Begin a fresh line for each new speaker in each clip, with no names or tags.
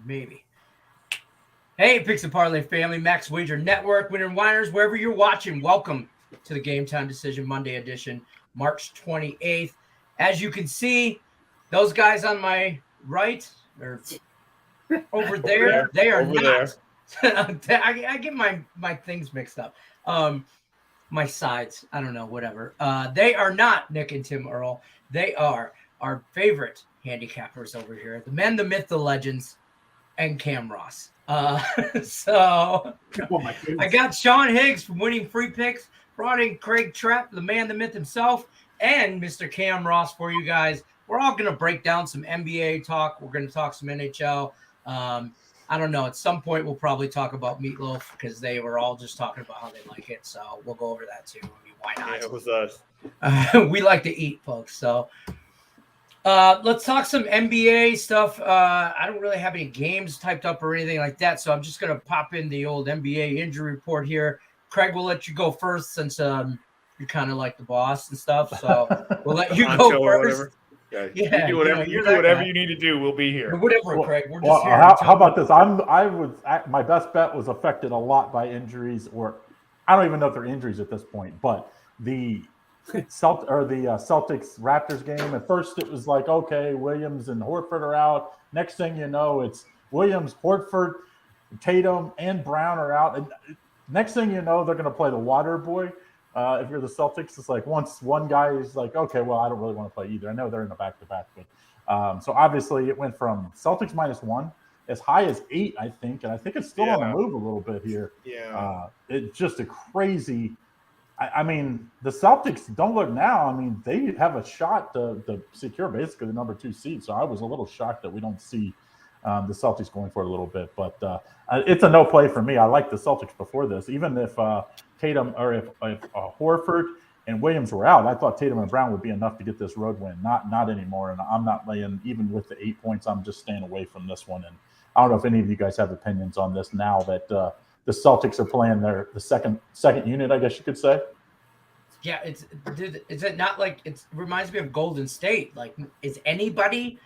Maybe. Hey, Picks and Parlay family, Max Wager Network, Winner and Winers, wherever you're watching, welcome to the Game Time Decision Monday edition, March 28th. As you can see, those guys on my right or over there, they are not. I get my things mixed up. My sides, I don't know, whatever. They are not Nick and Tim Earl. They are our favorite handicappers over here, the men, the myth, the legends, and Cam Ross. So I got Sean Higgs from Winning Free Picks, brought in Craig Trepp, the man, the myth himself, and Mr. Cam Ross for you guys. We're all going to break down some NBA talk. We're going to talk some NHL. I don't know. At some point, we'll probably talk about Meatloaf because they were all just talking about how they like it. So we'll go over that too. I mean, why not?
Yeah, it was us.
We like to eat, folks. So let's talk some NBA stuff. I don't really have any games typed up or anything like that, so I'm just going to pop in the old NBA injury report here. Craig, we'll let you go first since you're kind of like the boss and stuff, so we'll let you go first.
Yeah,
yeah,
you do whatever you need to do. We'll be here.
Whatever, Craig. We're just
well,
here.
How about this? My best bet was affected a lot by injuries, or I don't even know if they're injuries at this point, but the Celtics Raptors game. At first, it was like, okay, Williams and Horford are out. Next thing you know, it's Williams, Horford, Tatum, and Brown are out. And next thing you know, they're going to play the water boy. If you're the Celtics, it's like once one guy is like, okay, well, I don't really want to play either. I know they're in the back-to-back, but so obviously it went from Celtics -1 as high as 8, I think, and I think it's still on the move a little bit here.
Yeah,
it's just a crazy. I mean, the Celtics don't look now. I mean, they have a shot to secure basically the number 2 seed. So I was a little shocked that we don't see the Celtics going for it a little bit. But it's a no play for me. I liked the Celtics before this. Even if Tatum or if Horford and Williams were out, I thought Tatum and Brown would be enough to get this road win. Not anymore. And I'm not laying, even with the 8 points, I'm just staying away from this one. And I don't know if any of you guys have opinions on this now that the Celtics are playing the second unit, I guess you could say.
Yeah, is it not like it reminds me of Golden State? Like, is anybody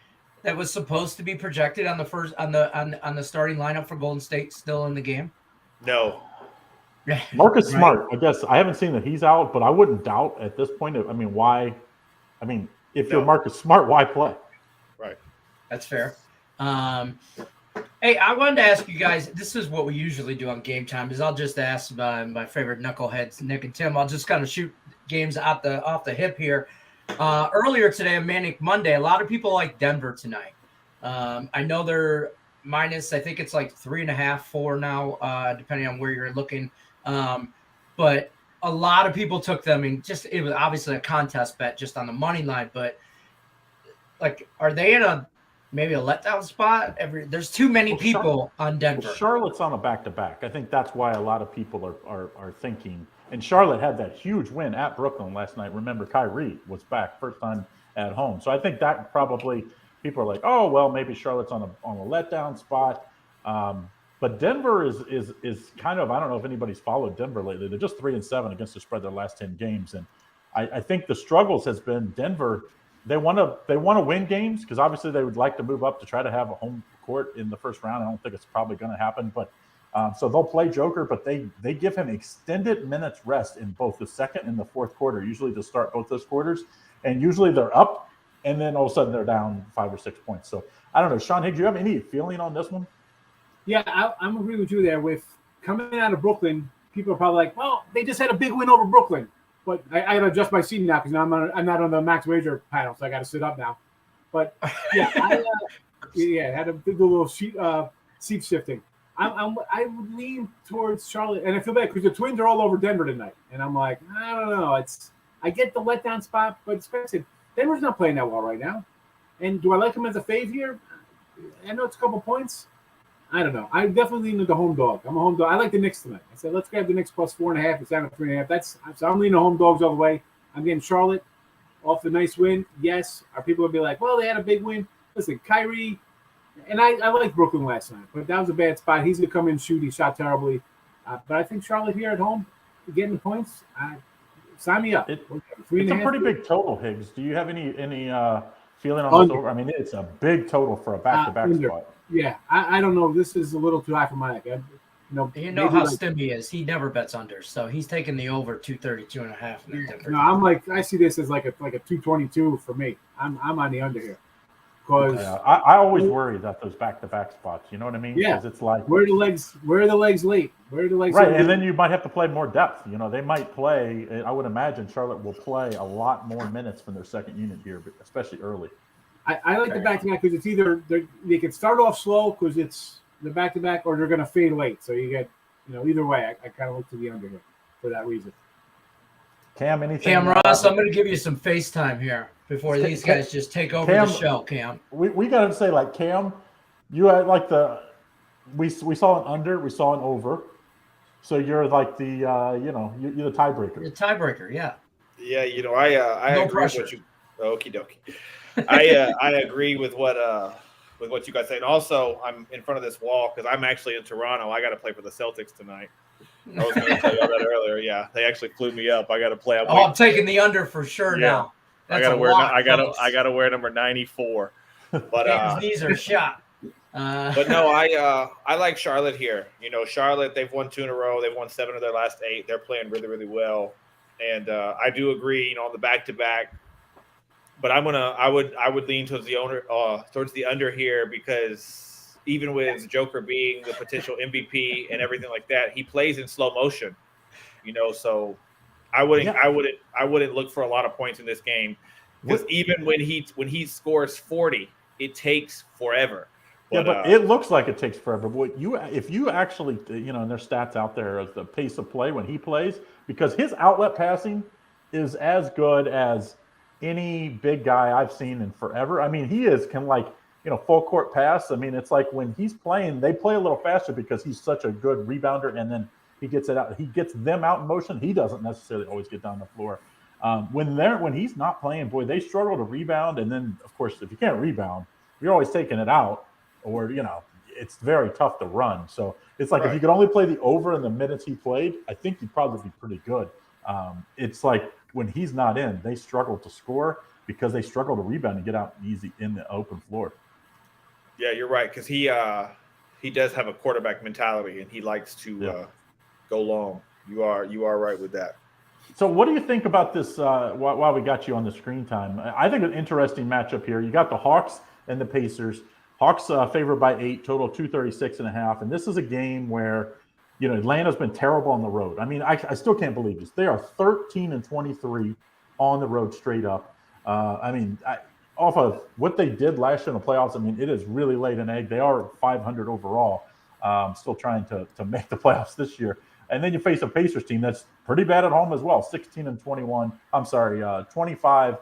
that was supposed to be projected on the first on the starting lineup for Golden State still in the game?
No.
Marcus Smart, I guess I haven't seen that he's out, but I wouldn't doubt at this point. I mean, why? I mean, if you're Marcus Smart, why play?
Right.
That's fair. Hey, I wanted to ask you guys, this is what we usually do on Game Time, is I'll just ask my favorite knuckleheads, Nick and Tim. I'll just kind of shoot games off the hip here. Earlier today, on Manic Monday, a lot of people like Denver tonight. I know they're minus, I think it's like 3.5, 4 now, depending on where you're looking. But a lot of people took them, and it was obviously a contest bet just on the money line. But like, are they in maybe a letdown spot? There's too many people on Denver.
Charlotte's on a back-to-back. I think that's why a lot of people are thinking. And Charlotte had that huge win at Brooklyn last night. Remember, Kyrie was back first time at home. So I think that probably people are like, oh, well, maybe Charlotte's on a letdown spot. But Denver is kind of, I don't know if anybody's followed Denver lately. They're just 3-7 against the spread their last 10 games. And I think the struggles has been Denver. They want to win games because obviously they would like to move up to try to have a home court in the first round. I don't think it's probably going to happen, but so they'll play Joker, but they give him extended minutes rest in both the second and the fourth quarter, usually to start both those quarters. And usually they're up, and then all of a sudden they're down 5 or 6 points. So I don't know, Sean Higgs, do you have any feeling on this one?
Yeah, I'm agreeing with you there. With coming out of Brooklyn, people are probably like, well, they just had a big win over Brooklyn. But I got to adjust my seat now because now I'm not on the Max Wager panel, so I got to sit up now. But yeah, I had to do a little seat shifting. I would lean towards Charlotte, and I feel bad because the Twins are all over Denver tonight, and I'm like, I don't know. I get the letdown spot, but especially Denver's not playing that well right now. And do I like them as a fave here? I know it's a couple points. I don't know. I definitely lean to the home dog. I'm a home dog. I like the Knicks tonight. I said, let's grab the Knicks plus 4.5. It's down to 3.5. So I'm leaning home dogs all the way. I'm getting Charlotte off the nice win. Yes. Are people going to be like, well, they had a big win? Listen, Kyrie, and I liked Brooklyn last night, but that was a bad spot. He's going to come in and shoot. He shot terribly. But I think Charlotte here at home, getting the points, sign me up.
It's a pretty big total, Higgs. Do you have any feeling on this over? I mean, it's a big total for a back-to-back spot.
Yeah, I don't know. This is a little too high for my neck.
You know
maybe
how
like,
Stimmy is. He never bets under, so he's taking the over 232.5 in that Denver.
no, I'm like I see this as like a 222 for me. I'm on the under here because
I always worry that those back-to-back spots. You know what I mean?
Yeah.
Because it's like
where are the legs late? Where are the legs
right,
late?
and then you might have to play more depth. You know, they might play. I would imagine Charlotte will play a lot more minutes from their second unit here, but especially early.
I like the back-to-back because it's either they can start off slow because it's the back-to-back, or they're going to fade late. So you get, either way, I kind of look to the under here for that reason.
Cam, anything?
Cam Ross, I'm going to give you some FaceTime here before these guys just take over the show, Cam.
We got to say, like, Cam, you had like we saw an under, we saw an over. So you're like the, you're the tiebreaker.
You're the tiebreaker, yeah.
Yeah, I
No
agree
pressure.
with what you. Okie dokie. I agree with what you guys say, and also I'm in front of this wall because I'm actually in Toronto. I got to play for the Celtics tonight. I was going to tell you all that earlier. Yeah, they actually flew me up. I got to play.
I'm taking the under for sure now.
I
That's
got to wear number 94. But
Cam's knees are shot.
But no, I like Charlotte here. Charlotte, they've won 2 in a row. They've won 7 of their last 8. They're playing really, really well. And I do agree, on the back-to-back. But I would lean towards the under here because even with Joker being the potential MVP and everything like that, he plays in slow motion. So I wouldn't look for a lot of points in this game because even when he scores 40, it takes forever.
But it looks like it takes forever. But if you actually, and there's stats out there as the pace of play when he plays, because his outlet passing is as good as any big guy I've seen in forever. I mean, he can full court pass. I mean, it's like when he's playing, they play a little faster because he's such a good rebounder, and then he gets it out. He gets them out in motion. He doesn't necessarily always get down the floor. When he's not playing, boy, they struggle to rebound. And then, of course, if you can't rebound, you're always taking it out. Or, it's very tough to run. So it's like if you could only play the over in the minutes he played, I think you'd probably be pretty good. It's like when he's not in, they struggle to score because they struggle to rebound and get out easy in the open floor.
Yeah, you're right, because he does have a quarterback mentality and he likes to go long. You are right with that.
So what do you think about this while we got you on the screen time? I think an interesting matchup here. You got the Hawks and the Pacers. Hawks favored by 8, total 236.5. And this is a game where, Atlanta's been terrible on the road. I mean, I still can't believe this. They are 13-23 on the road straight up. Off of what they did last year in the playoffs, I mean, it is really laid an egg. They are 500 overall, still trying to make the playoffs this year. And then you face a Pacers team that's pretty bad at home as well, 16-21. I'm sorry, 16-21.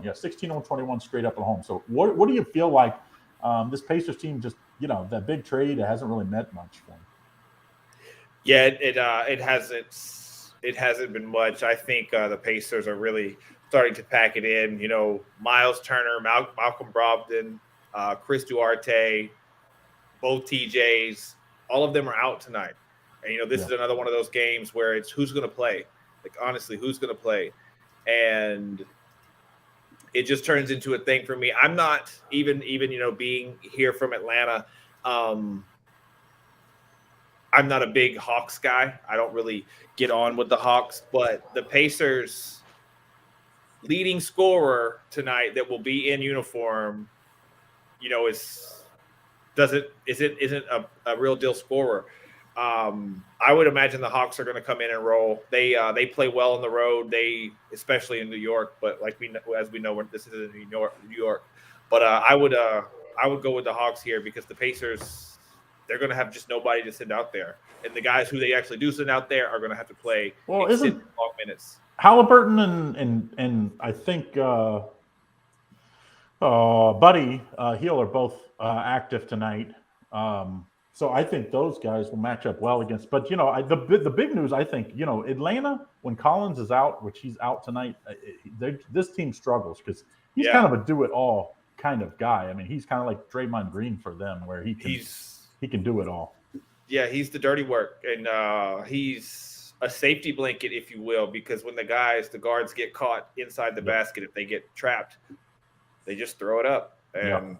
Yeah, 16-21 straight up at home. So what do you feel like this Pacers team just, that big trade, it hasn't really meant much for them?
Yeah, it hasn't been much. I think the Pacers are really starting to pack it in. Miles Turner, Malcolm Brogdon, Chris Duarte, both TJs, all of them are out tonight. And, this is another one of those games where it's who's going to play. Like, honestly, who's going to play? And it just turns into a thing for me. I'm not even being here from Atlanta. I'm not a big Hawks guy. I don't really get on with the Hawks, but the Pacers leading scorer tonight that will be in uniform, isn't a real deal scorer. I would imagine the Hawks are going to come in and roll. They play well on the road. Especially in New York, but as we know, this is in New York. But I would go with the Hawks here because the Pacers, they're going to have just nobody to send out there, and the guys who they actually do send out there are going to have to play long minutes.
Halliburton and I think Buddy Hield are both active tonight. So I think those guys will match up well against. But, the big news, I think, Atlanta, when Collins is out, which he's out tonight, this team struggles because he's kind of a do-it-all kind of guy. I mean, he's kind of like Draymond Green for them where he can do it all.
Yeah, he's the dirty work. And he's a safety blanket, if you will, because when the guards get caught inside the basket, if they get trapped, they just throw it up. And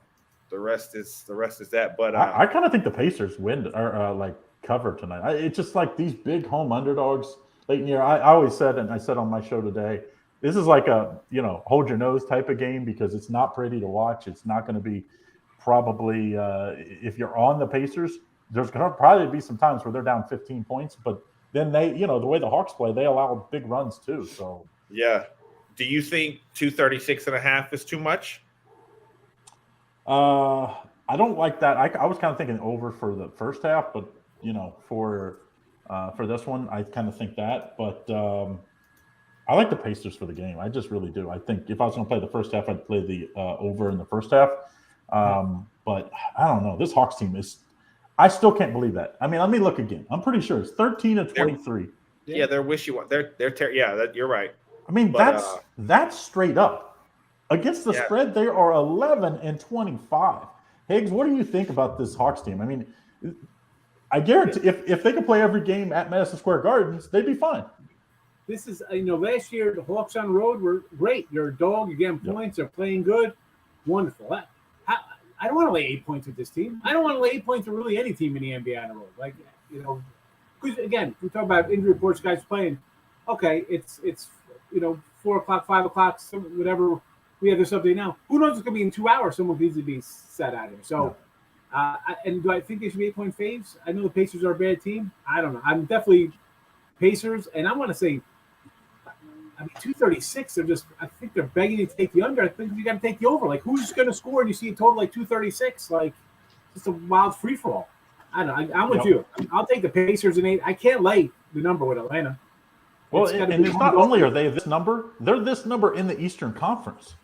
the rest is that. But
I kind of think the Pacers win or like cover tonight. It's just like these big home underdogs late in the year. I always said, and I said on my show today, this is like a hold your nose type of game because it's not pretty to watch. It's not going to be probably if you're on the Pacers, there's going to probably be some times where they're down 15 points, but then they, the way the Hawks play, they allow big runs too. So
yeah. Do you think 236.5 is too much?
I don't like that. I was kind of thinking over for the first half, but for this one, I kind of think that. But I like the Pacers for the game. I just really do. I think if I was going to play the first half, I'd play the over in the first half. But I don't know. This Hawks team is. I still can't believe that. I mean, let me look again. I'm pretty sure it's 13-23.
Yeah, they're wishy-washy. You're right.
I mean, that's straight up. Against the spread, they are 11-25. Higgs, what do you think about this Hawks team? I mean, I guarantee if they could play every game at Madison Square Gardens, they'd be fine.
This is, last year the Hawks on the road were great. You're a dog. You're getting points. They're playing good. Wonderful. I don't want to lay 8 points with this team. I don't want to lay 8 points with really any team in the NBA on the road. Like, because again, we talk about injury reports, guys playing. Okay, it's 4 o'clock, 5 o'clock, whatever. We have this update now. Who knows? It's going to be in 2 hours. Someone needs to be set out here. So, and do I think they should be 8-point faves? I know the Pacers are a bad team. I don't know. I'm definitely Pacers, and I want to say, 236. I think they're begging you to take the under. I think you got to take the over. Like, who's going to score? And you see a total like 236. Like, just a wild free for all. I don't know. I'm with you. I'll take the Pacers in 8. I can't lay the number with Atlanta.
Well, and it's not only are they this number, they're this number in the Eastern Conference.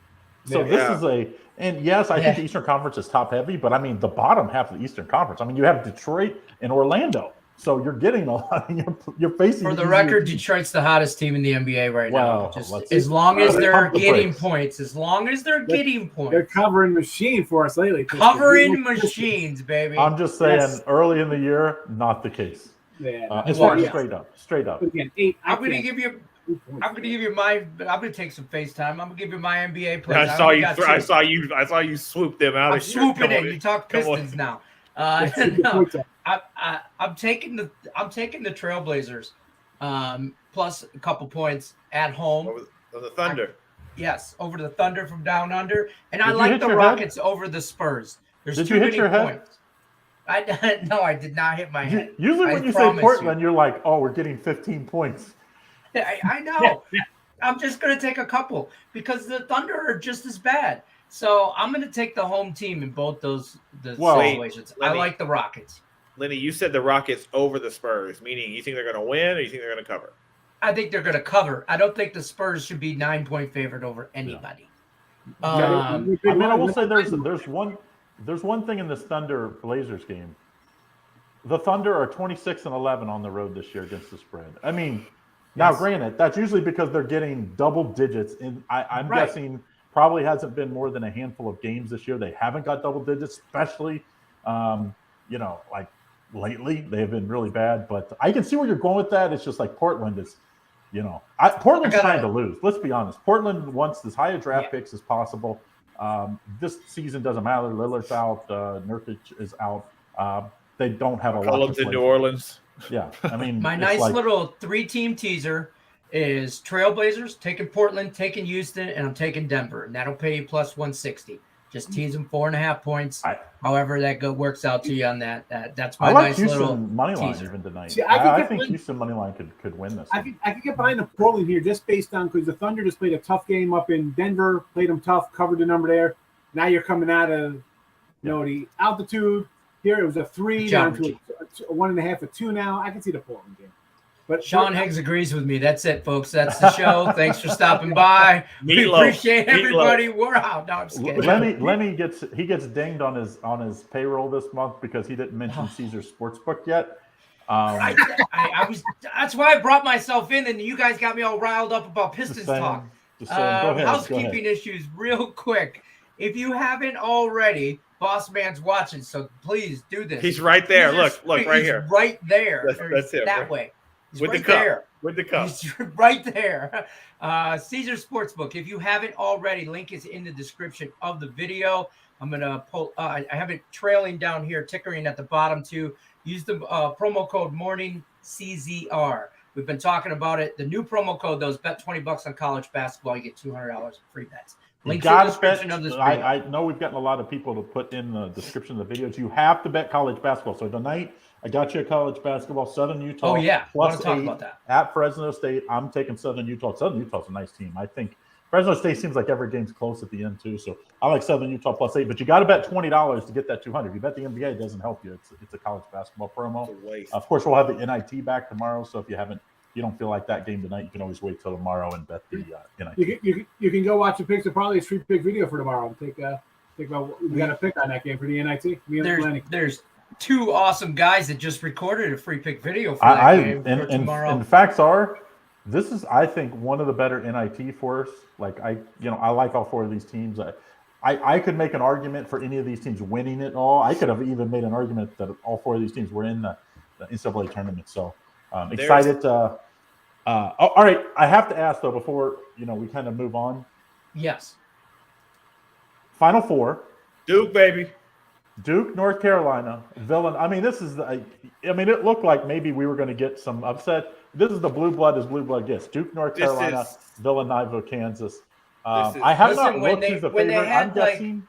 So this is I think the Eastern Conference is top heavy, but I mean the bottom half of the Eastern Conference. I mean you have Detroit and Orlando, so you're getting a lot. You're facing.
For the record, Detroit's the hottest team in the NBA right now. Just as long as they're getting points, they're
covering machine for us lately.
Covering machines, baby.
I'm just saying, early in the year, not the case.
Yeah,
straight up.
Again, 8.
I'm going to take some FaceTime. I'm gonna give you my NBA plays.
I saw you swoop them out.
I'm swooping in. You talk Pistons now. No, I'm taking the Trailblazers, plus a couple points at home.
Over the Thunder.
Yes, over the Thunder from down under, and I like the Rockets over the Spurs. There's too many points. No, I did not hit my head.
Usually when you say Portland, you're like, oh, we're getting 15 points.
I know. I'm just going to take a couple because the Thunder are just as bad. So I'm going to take the home team in both those situations. Lenny, I like the Rockets.
Lenny, you said the Rockets over the Spurs, meaning you think they're going to win or you think they're going to cover?
I think they're going to cover. I don't think the Spurs should be 9-point favorite over anybody.
I will say there's one thing in this Thunder Blazers game. The Thunder are 26-11 on the road this year against the spread. I mean, now granted, that's usually because they're getting double digits. And I'm guessing probably hasn't been more than a handful of games this year. They haven't got double digits, especially, like lately. They have been really bad. But I can see where you're going with that. It's just like Portland is, Portland's trying to lose. Let's be honest. Portland wants as high a draft picks as possible. This season doesn't matter. Lillard's out. Nurkic is out. They don't have a lot.
Collins in New Orleans.
Yeah, I mean,
my nice little 3-team teaser is Trailblazers, taking Portland, taking Houston, and I'm taking Denver, and that'll pay you plus 160. Just tease them 4.5 points. However that works out to you on that. That's my nice
Houston
little
money line
teaser.
even tonight.
See,
I think Houston money line could win this.
I could get behind the Portland here just based on because the Thunder just played a tough game up in Denver, played them tough, covered the number there. Now you're coming out of the altitude. Here it was a 3 down to a 1.5, a 2 now. I can see the Portland game. But
Sean Higgs agrees with me. That's it, folks. That's the show. Thanks for stopping by. We appreciate everybody. We're out. No, I'm just kidding.
Lenny gets dinged on his payroll this month because he didn't mention Caesar's Sportsbook yet.
That's why I brought myself in, and you guys got me all riled up about Pistons talk.
Go ahead,
housekeeping issues, real quick. If you haven't already, Boss Man's watching, so please do this.
He's right there. Look right here.
Right there.
That's it.
That way. He's
with
right
the cup.
there.
With the cup.
He's right there. Caesar Sportsbook. If you haven't already, link is in the description of the video. I'm going to pull. I have it trailing down here, tickering at the bottom too. Use the promo code MorningCZR. We've been talking about it. The new promo code, those bet $20 on college basketball, you get $200 of free bets. Link in the description of this video.
I know we've gotten a lot of people to put in the description of the videos. You have to bet college basketball. So tonight, I got you a college basketball, Southern Utah.
Oh, yeah. I want to talk
+8
about that.
At Fresno State. I'm taking Southern Utah. Southern Utah's a nice team. I think Fresno State seems like every game's close at the end, too. So I like Southern Utah +8. But you got to bet $20 to get that $200. If you bet the NBA, it doesn't help you. It's a college basketball promo. Of course, we'll have the NIT back tomorrow. So if you don't feel like that game tonight, you can always wait till tomorrow and bet the NIT.
You can go watch the Picks and Parlays free pick video for tomorrow and take about we got a pick on that game for the NIT. Lenny.
There's two awesome guys that just recorded a free pick video for that game for tomorrow.
And the facts are, this is, I think, one of the better NIT for us. Like I like all four of these teams. I could make an argument for any of these teams winning it all. I could have even made an argument that all four of these teams were in the NCAA tournament. So excited. All right, I have to ask though before we kind of move on.
Yes.
Final four.
Duke, baby.
Duke, North Carolina, Villanova. I mean, it looked like maybe we were going to get some upset. This is the blue blood as blue blood gets. Duke, North Carolina, Villanova, Kansas. I have not looked who's the favorite. I'm guessing.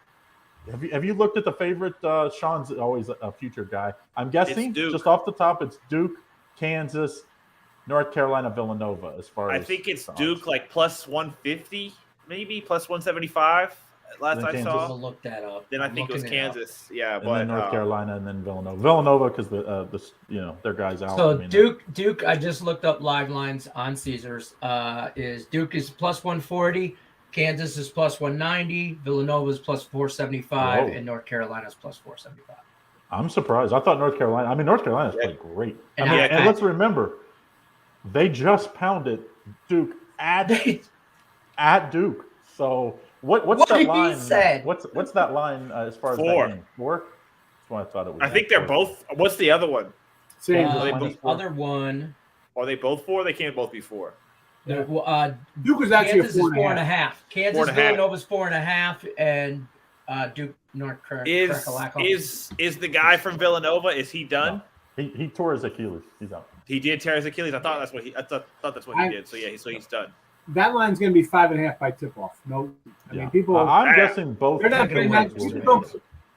Have you looked at the favorite? Sean's always a future guy. I'm guessing just off the top, it's Duke, Kansas, North Carolina, Villanova. As far as
I think it's Duke like +150, maybe +175. Last I saw.
We'll look that up.
Then I think it was Kansas. Yeah,
and
but
then North Carolina and then Villanova. Villanova because their guys out.
So Duke. I just looked up live lines on Caesars. Is Duke is +140, Kansas is +190, Villanova is +475, and North Carolina is +475.
I'm surprised. I thought North Carolina. I mean, North Carolina's played great. And let's remember, they just pounded Duke at Duke. So. What's that line?
Said?
What's that line as far as
4?
That game? 4? That's what I thought it was.
I think they're both. What's the other one?
The other one.
Are they both 4? They can't both be 4.
Duke is actually
Kansas is 4.5. Kansas, Villanova's 4.5, and Duke, North Carolina.
Is the guy from Villanova? Is he done?
No. He tore his Achilles. He's out.
He did tear his Achilles. I thought that's what he did. So yeah, so he's done.
That line's going to be 5.5 by tip-off. No, I mean people.
I'm guessing both.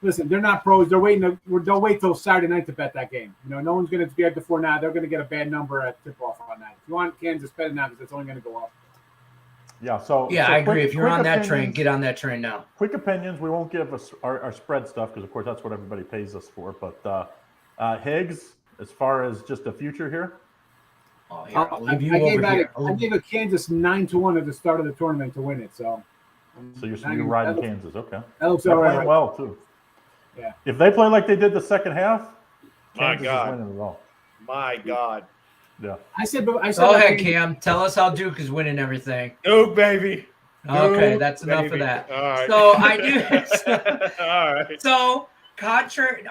Listen, they're not pros. They're waiting. They'll wait till Saturday night to bet that game. No one's going to be at the 4 now. They're going to get a bad number at tip-off on that. If you want Kansas, bet it now because it's only going to go up.
Yeah. So
I agree. If you're on that train, get on that train now.
Quick opinions. We won't give us our spread stuff because, of course, that's what everybody pays us for. But Higgs, as far as just the future here.
Oh, here, I'll leave you over here.
I gave a Kansas 9-1 at the start of the tournament to win it. So
you're riding Kansas, okay?
That looks all right.
Well too.
Yeah.
If they play like they did the second half, Kansas
is
winning it all.
My God.
Yeah.
I said.
Go ahead, Cam. Tell us how Duke is winning everything.
Duke, baby.
Okay, that's enough of that.
All right.
So I do.
All right.
So contrary.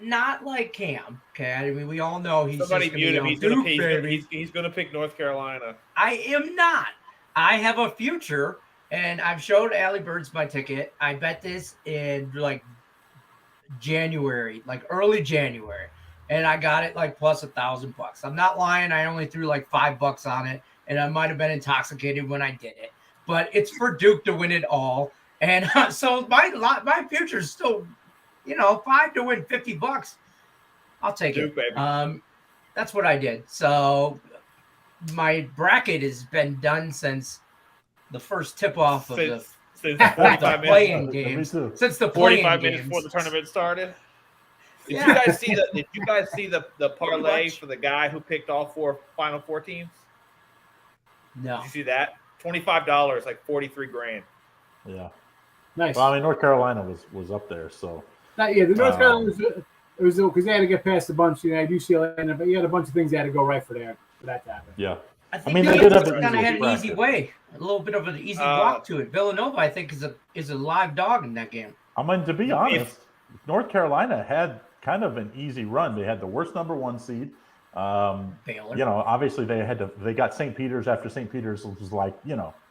Not like Cam. Okay, I mean we all know he's
somebody
just
mute him. He's going to pick North Carolina.
I am not. I have a future, and I've showed Allie Birds my ticket. I bet this in like January, like early January, and I got it like plus $1,000. I'm not lying. I only threw like $5 on it, and I might have been intoxicated when I did it. But it's for Duke to win it all, and so my future is still. 5 to win $50. I'll take
Duke,
it.
Baby.
That's what I did. So my bracket has been done since the first tip off of the
45
playing games. Since the
45 minutes before the tournament started. Did you guys see the parlay for the guy who picked all 4 Final Four teams?
No.
Did you see that? $25, like $43,000.
Yeah.
Nice.
Well, I mean, North Carolina was up there, so.
The North Carolina was because they had to get past a bunch. You had UCLA, but you had a bunch of things that had to go right for that to happen.
Yeah.
I think
they did have
kind of had an easy way, a little bit of an easy walk to it. Villanova, I think, is a live dog in that game.
I mean, to be honest, North Carolina had kind of an easy run. They had the worst number 1 seed.
Baylor.
Obviously they got St. Peter's after St. Peter's was like,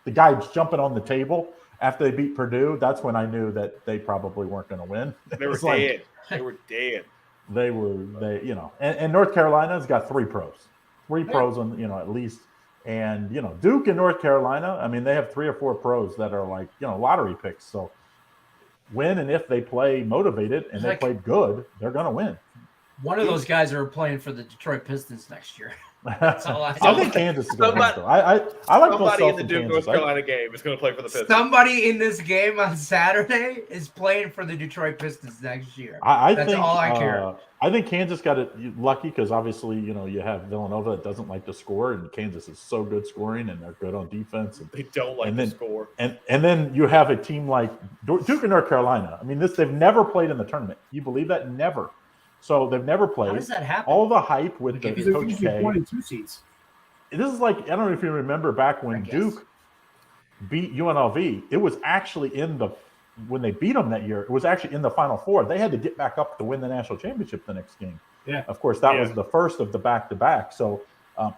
the guys jumping on the table after they beat Purdue, that's when I knew that they probably weren't going to win.
They were dead. They were dead.
And North Carolina's got three pros on, at least. And, Duke and North Carolina, I mean, they have 3 or 4 pros that are like, lottery picks. So when and if they play motivated and they play good, they're going to win.
One of those guys are playing for the Detroit Pistons next year. That's all I
think Kansas is going to win, though. I like
somebody in the Duke North Carolina game is going to play for the Pistons.
Somebody in this game on Saturday is playing for the Detroit Pistons next year. That's all I care.
I think Kansas got it lucky because obviously, you have Villanova that doesn't like to score, and Kansas is so good scoring, and they're good on defense. And
they don't like to score.
And then you have a team like Duke and North Carolina. I mean, they've never played in the tournament. You believe that? Never. So they've never played.
How does that happen?
All the hype with the Coach K.
1 and 2 seeds.
This is like, I don't know if you remember back when Duke beat UNLV. It was actually when they beat them that year, it was actually in the Final Four. They had to get back up to win the national championship the next game.
Yeah.
Of course, that was the first of the back-to-back. So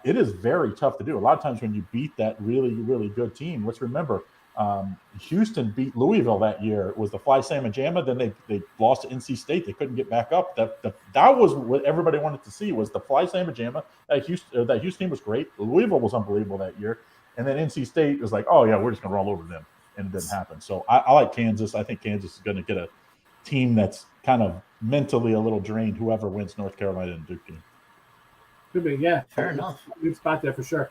it is very tough to do. A lot of times when you beat that really, really good team, let's remember, Houston beat Louisville that year. It was the Fly Salmon Jamma. Then they lost to NC State. They couldn't get back up. That was what everybody wanted to see, was the Fly Salmon Jamma. That Houston team was great. Louisville was unbelievable that year. And then NC State was like, oh, yeah, we're just going to roll over them. And it didn't happen. So I like Kansas. I think Kansas is going to get a team that's kind of mentally a little drained, whoever wins North Carolina and Duke game.
Could be, yeah.
Fair enough.
Good spot there for sure.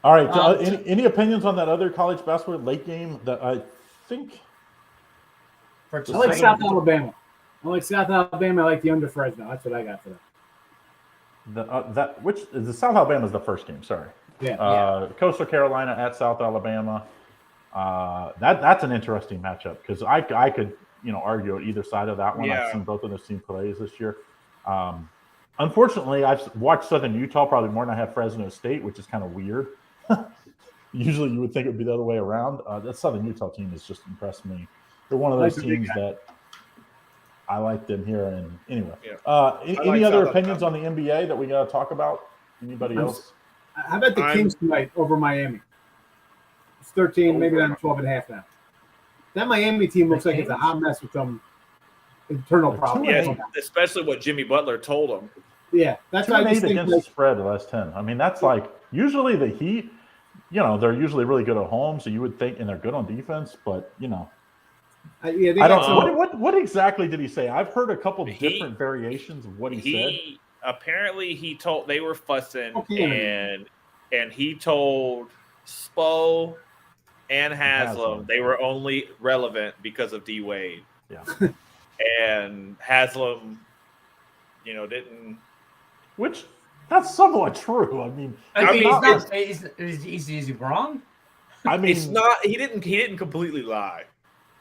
All right. Any opinions on that other college basketball late game that I think?
I like South Alabama. I like the under Fresno. That's what I got for that.
The South Alabama is the first game. Sorry.
Yeah.
Coastal Carolina at South Alabama. That's an interesting matchup because I could argue at either side of that one.
Yeah.
I've seen both of those team plays this year. Unfortunately, I've watched Southern Utah probably more than I have Fresno State, which is kind of weird. Usually you would think it would be the other way around. That Southern Utah team has just impressed me. They're one of those teams that I like them here. And anyway, any other opinions on the NBA that we got to talk about? Anybody else?
How about the Kings tonight over Miami? It's 13, maybe down 12.5 now. That Miami team looks like it's a hot mess with some internal problems.
Yeah, especially what Jimmy Butler told them.
Yeah, that's why I just think
against the spread the last 10. I mean, that's like usually the Heat. They're usually really good at home, so you would think, and they're good on defense. But I don't know what exactly did he say. I've heard a couple different variations of what he said.
Apparently, he told they were fussing, and he told Spo and Haslam they were only relevant because of D Wade.
Yeah,
and Haslam, didn't.
Which that's somewhat true. I mean,
is he wrong?
I mean,
it's not. He didn't completely lie.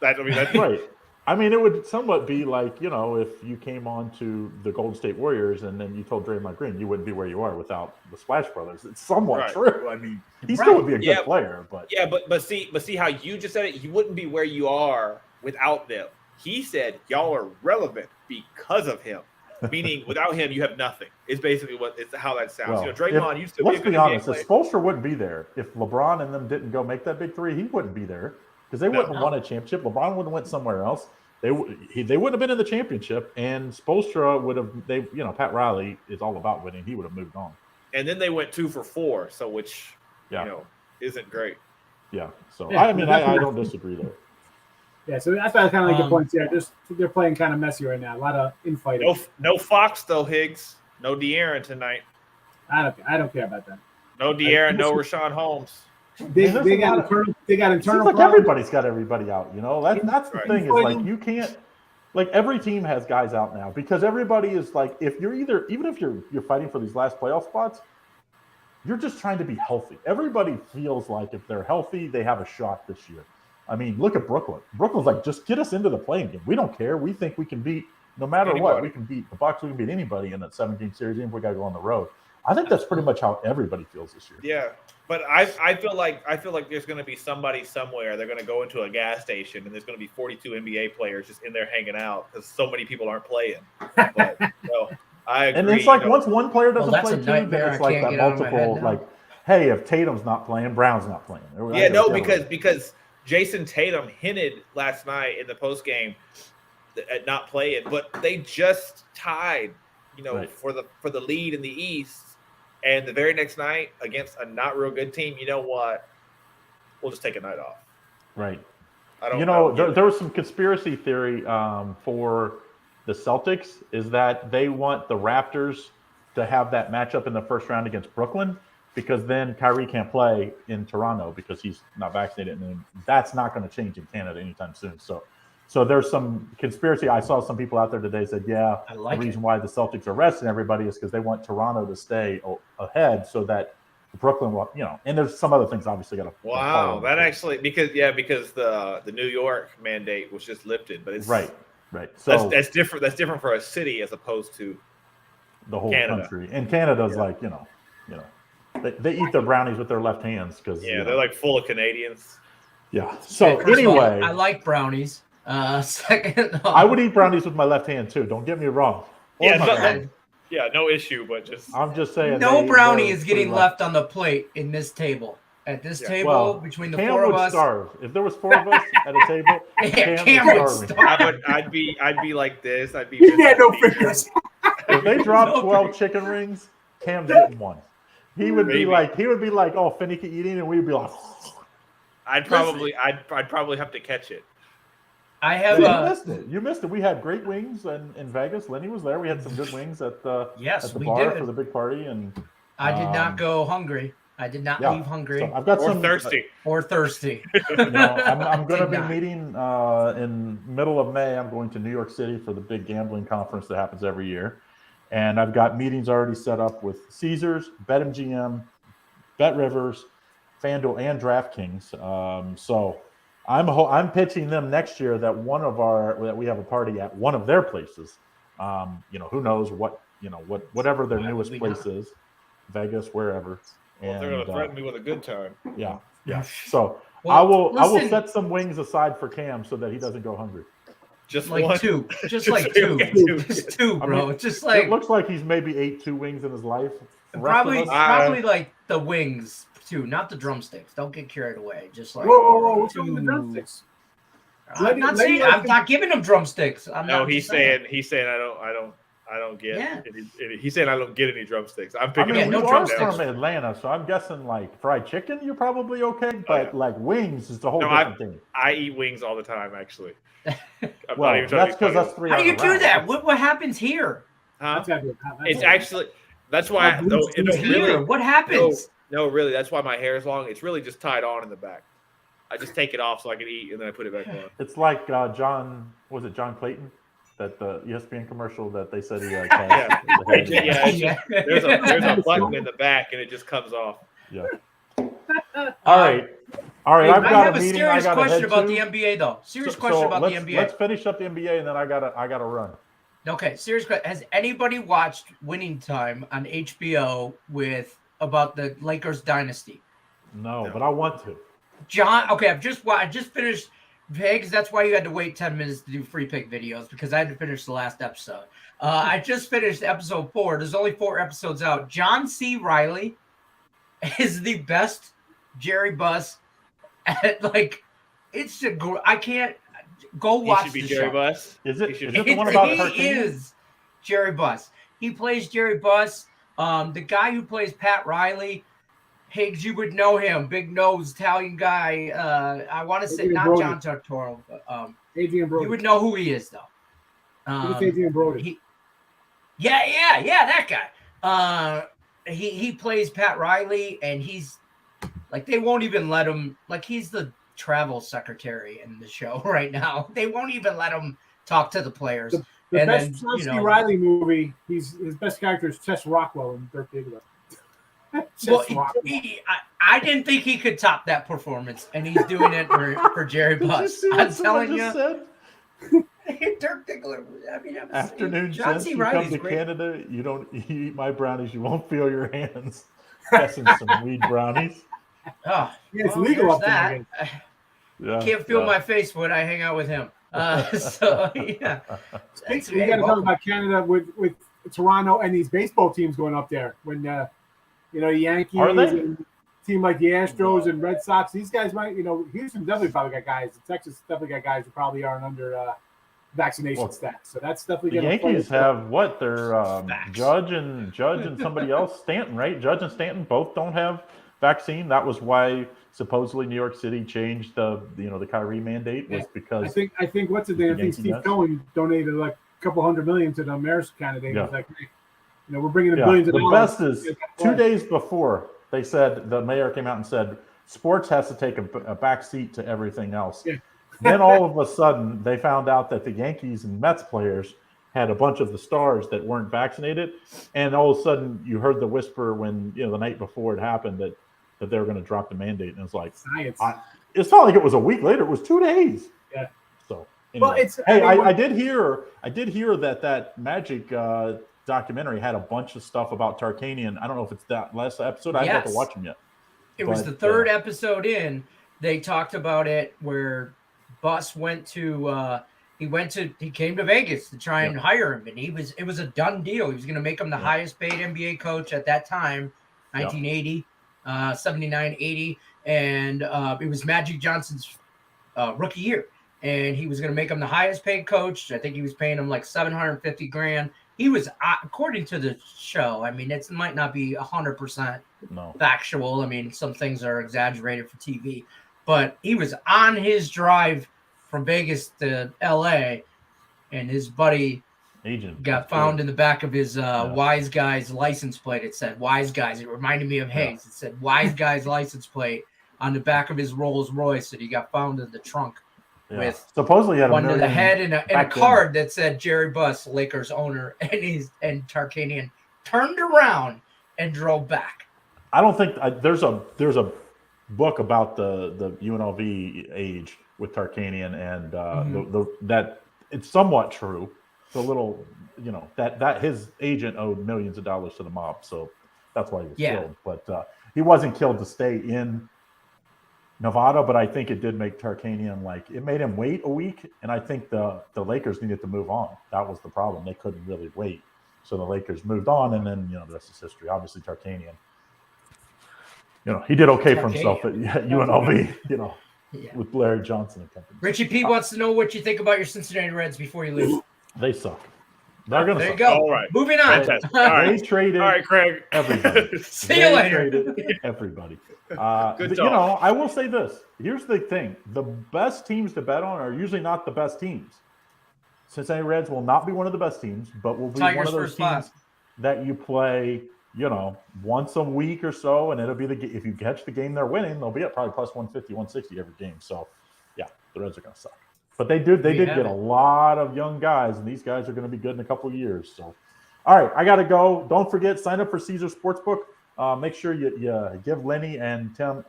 That's
right. I mean, it would somewhat be like, if you came on to the Golden State Warriors and then you told Draymond Green you wouldn't be where you are without the Splash Brothers. It's somewhat true. I mean, he still would be a good player, but
but see how you just said it. You wouldn't be where you are without them. He said y'all are relevant because of him. Meaning, without him, you have nothing. It's basically how that sounds.
Well,
Draymond used to
let's
be
be honest. If Spoelstra wouldn't be there, if LeBron and them didn't go make that big three, he wouldn't be there because they wouldn't have won a championship. LeBron would have went somewhere else. They wouldn't have been in the championship, and Spoelstra would have. Pat Riley is all about winning. He would have moved on.
And then they went 2 for 4, so which isn't great.
Yeah. So I don't disagree there.
Yeah, so I thought kind of like the points here. They're playing kind of messy right now. A lot of infighting.
No Fox though, Higgs. No De'Aaron tonight.
I don't care about that.
No De'Aaron. No Rashawn Holmes.
They got internal.
Seems like everybody's got everybody out. That's the thing is like you can't. Like every team has guys out now because everybody is like if you're even if you're fighting for these last playoff spots, you're just trying to be healthy. Everybody feels like if they're healthy, they have a shot this year. I mean, look at Brooklyn. Brooklyn's like, just get us into the playing game. We don't care. We think we can beat, no matter what, we can beat the Bucks. We can beat anybody in that 7-game series, even if we got to go on the road. I think that's pretty much how everybody feels this year.
Yeah, but I feel like there's going to be somebody somewhere. They're going to go into a gas station, and there's going to be 42 NBA players just in there hanging out because so many people aren't playing. But, I agree.
And it's like once one player doesn't play, too, then it's like that multiple like. hey, if Tatum's not playing, Brown's not playing.
Yeah, no, because Jason Tatum hinted last night in the postgame at not playing, but they just tied,
Right.
for the lead in the East, and the very next night against a not real good team. You know what? We'll just take a night off.
Right.
I don't.
There was some conspiracy theory for the Celtics is that they want the Raptors to have that matchup in the first round against Brooklyn, because then Kyrie can't play in Toronto because he's not vaccinated, and that's not going to change in Canada anytime soon. So there's some conspiracy. I saw some people out there today said, the reason why the Celtics are resting everybody is because they want Toronto to stay ahead so that Brooklyn will, and there's some other things obviously got to.
Wow, that actually because the New York mandate was just lifted, but it's
right. So
that's different. That's different for a city as opposed to
the whole
Canada.
country. And Canada's like, they eat their brownies with their left hands because
they're like full of Canadians.
Yeah. So
First of all,
anyway,
I like brownies. Second,
I would eat brownies with my left hand too. Don't get me wrong.
No issue, but
I'm just saying.
No brownie is getting left on the plate in this table. At this table, between the
Cam
four of
would
us,
starve. If there was 4 of us at a table, Cam would starve.
I'd be like this. I'd be.
He had no fingers.
If they dropped 12 chicken rings, Cam's getting one. He would be like, oh, finicky eating, and we'd be like.
I'd probably have to catch it.
I have
You missed it. We had great wings in Vegas. Lenny was there. We had some good wings at the bar for the big party, and
I did not go hungry. I did not leave hungry.
So I've got
thirsty.
Or thirsty.
I'm going to be meeting in middle of May. I'm going to New York City for the big gambling conference that happens every year, and I've got meetings already set up with Caesars, BetMGM, BetRivers, FanDuel, and DraftKings. So I'm pitching them next year that we have a party at one of their places. Who knows whatever their newest place is, Vegas, wherever.
Well, they're going to threaten me with a good time.
Yeah. So I will set some wings aside for Cam so that he doesn't go hungry.
Just
like
one.
two. Just like two. Just two, bro.
It looks like he's maybe ate 2 wings in his life.
Probably like the wings too, not the drumsticks. Don't get carried away. Just like
whoa, what's wrong with the drumsticks?
I'm not giving him drumsticks.
He's saying I don't get any. He's saying I don't get any drumsticks. I'm picking up
no drumsticks from Atlanta, so I'm guessing like fried chicken, you're probably okay, but like wings is the whole different thing.
I eat wings all the time, actually.
Well, that's because us 3.
How do you do that? What happens here?
It's actually that's why.
What happens?
No, really, that's why my hair is long. It's really just tied on in the back. I just take it off so I can eat, and then I put it back on.
It's like John Clayton, that the ESPN commercial that they said he had.
There's a button in the back, and it just comes off.
Yeah. All right. I've got
I have
a meeting.
Serious question about the NBA, though. Question about the NBA.
Let's finish up the NBA, and then I gotta run.
Okay, serious question. Has anybody watched Winning Time on HBO about the Lakers dynasty?
No, but I want to.
John, okay, I just finished because that's why you had to wait 10 minutes to do free pick videos, because I had to finish the last episode. I just finished episode 4. There's only 4 episodes out. John C. Reilly is the best Jerry Buss at I can't go watch
he should be
the
Jerry
show.
Buss.
Is it the one about cartoons?
He is Jerry Buss. He plays Jerry Buss. The guy who plays Pat Riley, Higgs, you would know him. Big nose Italian guy. I want to say not John Turturro, but
Adrian Brody.
You would know who he is though.
Adrian Brody.
That guy. He plays Pat Riley, and he's like, they won't even let him, like, he's the travel secretary in the show right now. They won't even let him talk to the players.
The best John C. Reilly movie, his best character is Tess Rockwell in Dirk Diggler.
I didn't think he could top that performance, and he's doing it for Jerry Buss. I'm telling you. Dirk Diggler.
Afternoon,
John C. Reilly's
you come to
great.
Canada, you eat my brownies, you won't feel your hands. Guessing some weed brownies.
Oh,
it's legal up there.
Can't feel my face when I hang out with him. So yeah.
You got to talk about Canada with Toronto and these baseball teams going up there when the Yankees.
Are they?
team like the Astros and Red Sox, these guys might, Houston definitely probably got guys. Texas definitely got guys who probably aren't under vaccination stats. So that's definitely
the
going to
Yankees have what? They're Judge and somebody else, Stanton, right? Judge and Stanton both don't have vaccine. That was why supposedly New York City changed the Kyrie mandate was because
I think what's his name? I think Steve Cohen donated like a couple $100 million to the mayor's candidate.
Yeah.
It's like, we're bringing in billions of dollars.
The best is 2 days before they said the mayor came out and said sports has to take a back seat to everything else. Yeah. Then all of a sudden they found out that the Yankees and Mets players had a bunch of the stars that weren't vaccinated, and all of a sudden you heard the whisper when the night before it happened that they were going to drop the mandate, and it's like
science.
It's not like it was a week later; it was 2 days.
Yeah.
So anyway.
Well,
I did hear that Magic documentary had a bunch of stuff about Tarkanian. I don't know if it's that last episode. I haven't got to watch them yet.
It was the third episode in. They talked about it where Buss went to he came to Vegas to try and hire him, and it was a done deal. He was going to make him the highest paid NBA coach at that time, 1980, 79-80, and it was Magic Johnson's rookie year, and he was going to make him the highest paid coach. I think he was paying him like $750,000. He was, according to the show, I mean, it might not be 100% factual. I mean, some things are exaggerated for TV, but he was on his drive from Vegas to LA, and his buddy got found in the back of his Wise Guys license plate. It said Wise Guys. It reminded me of Higgs. It said Wise Guys license plate on the back of his Rolls Royce, and he got found in the trunk with
supposedly had
one to the head and a card that said Jerry Buss, Lakers owner, and Tarkanian turned around and drove back.
I don't think there's a book about the UNLV age with Tarkanian, and that it's somewhat true. It's a little, that his agent owed millions of dollars to the mob, so that's why he was killed. But he wasn't killed to stay in Nevada, but I think it did make Tarkanian it made him wait a week, and I think the Lakers needed to move on. That was the problem; they couldn't really wait, so the Lakers moved on, and then the rest is history. Obviously, Tarkanian, he did okay for himself at UNLV, with Larry Johnson and company.
Richie P wants to know what you think about your Cincinnati Reds before you leave.
They suck. They're gonna.
There
suck.
you go.
All right.
Moving on.
Fantastic.
They traded.
All right, Craig.
Everybody.
See you later.
Traded everybody.
Good talk.
I will say this. Here's the thing: the best teams to bet on are usually not the best teams. Cincinnati Reds will not be one of the best teams, but will be one of those teams that you play, once a week or so, and it'll be if you catch the game they're winning, they'll be at probably plus 150, 160 every game. So, yeah, the Reds are going to suck. But they did get a lot of young guys, and these guys are going to be good in a couple of years. So, all right, I got to go. Don't forget, sign up for Caesar Sportsbook. Make sure you give Lenny and Tim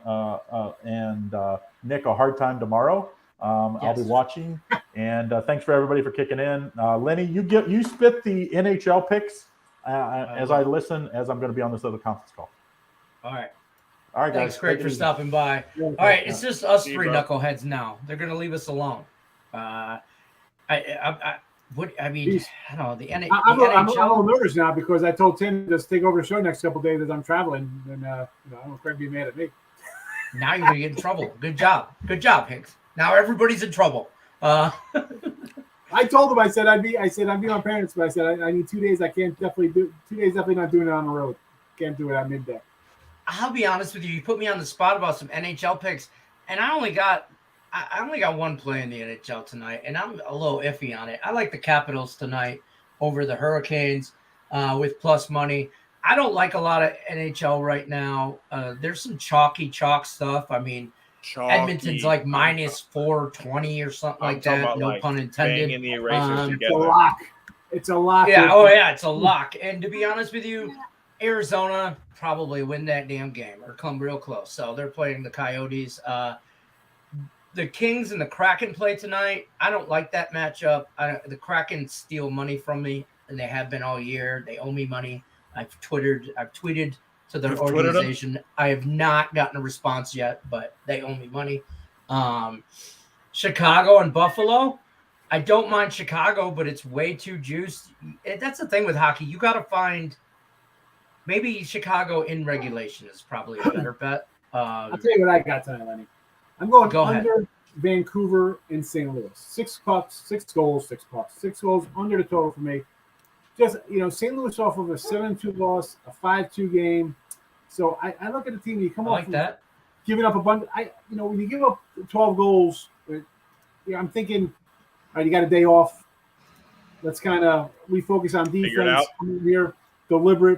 and Nick a hard time tomorrow. I'll be watching, and thanks for everybody for kicking in. Lenny, you spit the NHL picks as I listen, as I'm going to be on this other conference call.
All right,
guys.
Thanks, Craig, for stopping by. All right, it's just us three knuckleheads now. They're going to leave us alone. I don't know, the NHL.
I'm a little nervous now because I told Tim to just take over the show next couple of days as I'm traveling, and I don't want Craig to be mad at me.
Now you're gonna get in trouble. Good job, Higgs. Now everybody's in trouble.
I told him. I said I'd be my parents, but I said I need 2 days. I can't definitely do 2 days. Definitely not doing it on the road. Can't do it at midday.
I'll be honest with you. You put me on the spot about some NHL picks, and I only got one play in the NHL tonight, and I'm a little iffy on it. I like the Capitals tonight over the Hurricanes with plus money. I don't like a lot of NHL right now. There's some chalk stuff. I mean, Edmonton's like minus 420 or something like that. No pun intended.
In the erasers
it's a lock. It's a lock.
Yeah. Oh, yeah. It's a lock. And to be honest with you, Arizona probably win that damn game or come real close. So they're playing the Coyotes. The Kings and the Kraken play tonight. I don't like that matchup. The Kraken steal money from me, and they have been all year. They owe me money. I've tweeted to their organization. I have not gotten a response yet, but they owe me money. Chicago and Buffalo. I don't mind Chicago, but it's way too juiced. That's the thing with hockey. You got to find maybe Chicago in regulation is probably a better bet.
I'll tell you what I got tonight, Lenny. I'm going
Go ahead.
under Vancouver and St. Louis. 6 goals under the total for me. Just, St. Louis off of a 7-2 loss, a 5-2 game. So I look at the team. You come off
that.
Giving up a bunch. When you give up 12 goals, I'm thinking, all right, you got a day off. Let's kind of refocus on defense. Come in here,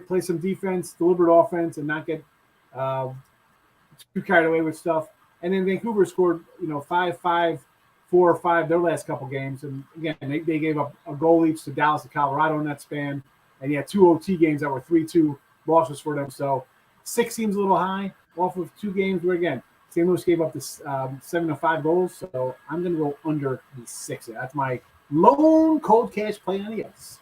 play some defense, deliberate offense, and not get too carried away with stuff. And then Vancouver scored, 5-5, 4-5 their last couple games. And again, they gave up a goal each to Dallas and Colorado in that span. And you had 2 OT games that were 3-2 losses for them. So 6 seems a little high off of 2 games where, again, St. Louis gave up this 7-5 goals. So I'm going to go under the 6. That's my lone cold cash play on the ice.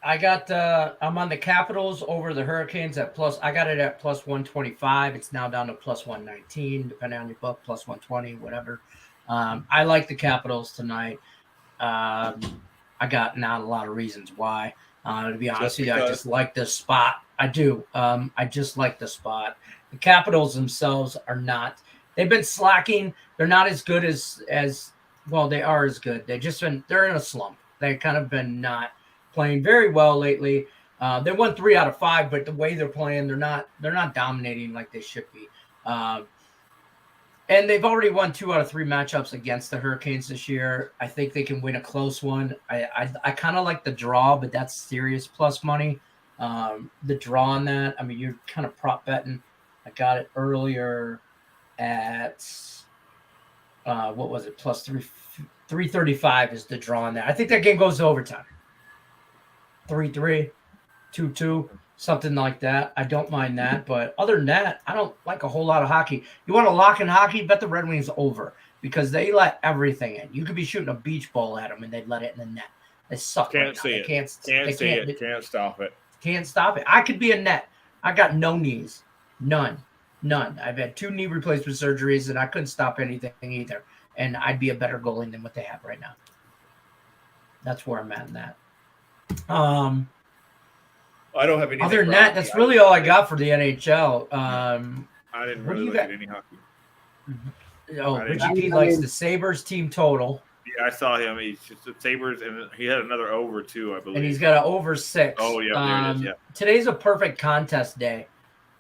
I'm on the Capitals over the Hurricanes at plus. I got it at plus 125. It's now down to plus 119, depending on your book, plus 120, whatever. I like the Capitals tonight. I got not a lot of reasons why. To be honest with you, I just like the spot. I do. I just like the spot. The Capitals themselves are not. They've been slacking. They're not as good as well. They are as good. They're in a slump. They've kind of been not playing very well lately. They won 3 out of 5, but the way they're playing, they're not dominating like they should be. And they've already won 2 out of 3 matchups against the Hurricanes this year. I think they can win a close one. I kind of like the draw, but that's serious plus money. The draw on that, I mean, you're kind of prop betting. I got it earlier at what was it? Plus 335 is the draw on that. I think that game goes to overtime. 3-3, 2-2, something like that. I don't mind that. But other than that, I don't like a whole lot of hockey. You want to lock in hockey? Bet the Red Wings over because they let everything in. You could be shooting a beach ball at them and they'd let it in the net. They suck.
Can't see it. Can't stop it.
Can't stop it. I could be a net. I got no knees. None. I've had 2 knee replacement surgeries and I couldn't stop anything either. And I'd be a better goalie than what they have right now. That's where I'm at in that.
I don't have anything.
Other than that, that's really all I got for the NHL.
I didn't really look at any hockey.
Richie P likes the Sabres team total.
Yeah, I saw him. He's just the Sabres, and he had another over 2, I believe.
And he's got an over 6.
Oh, yeah, there it is, yeah.
Today's a perfect contest day.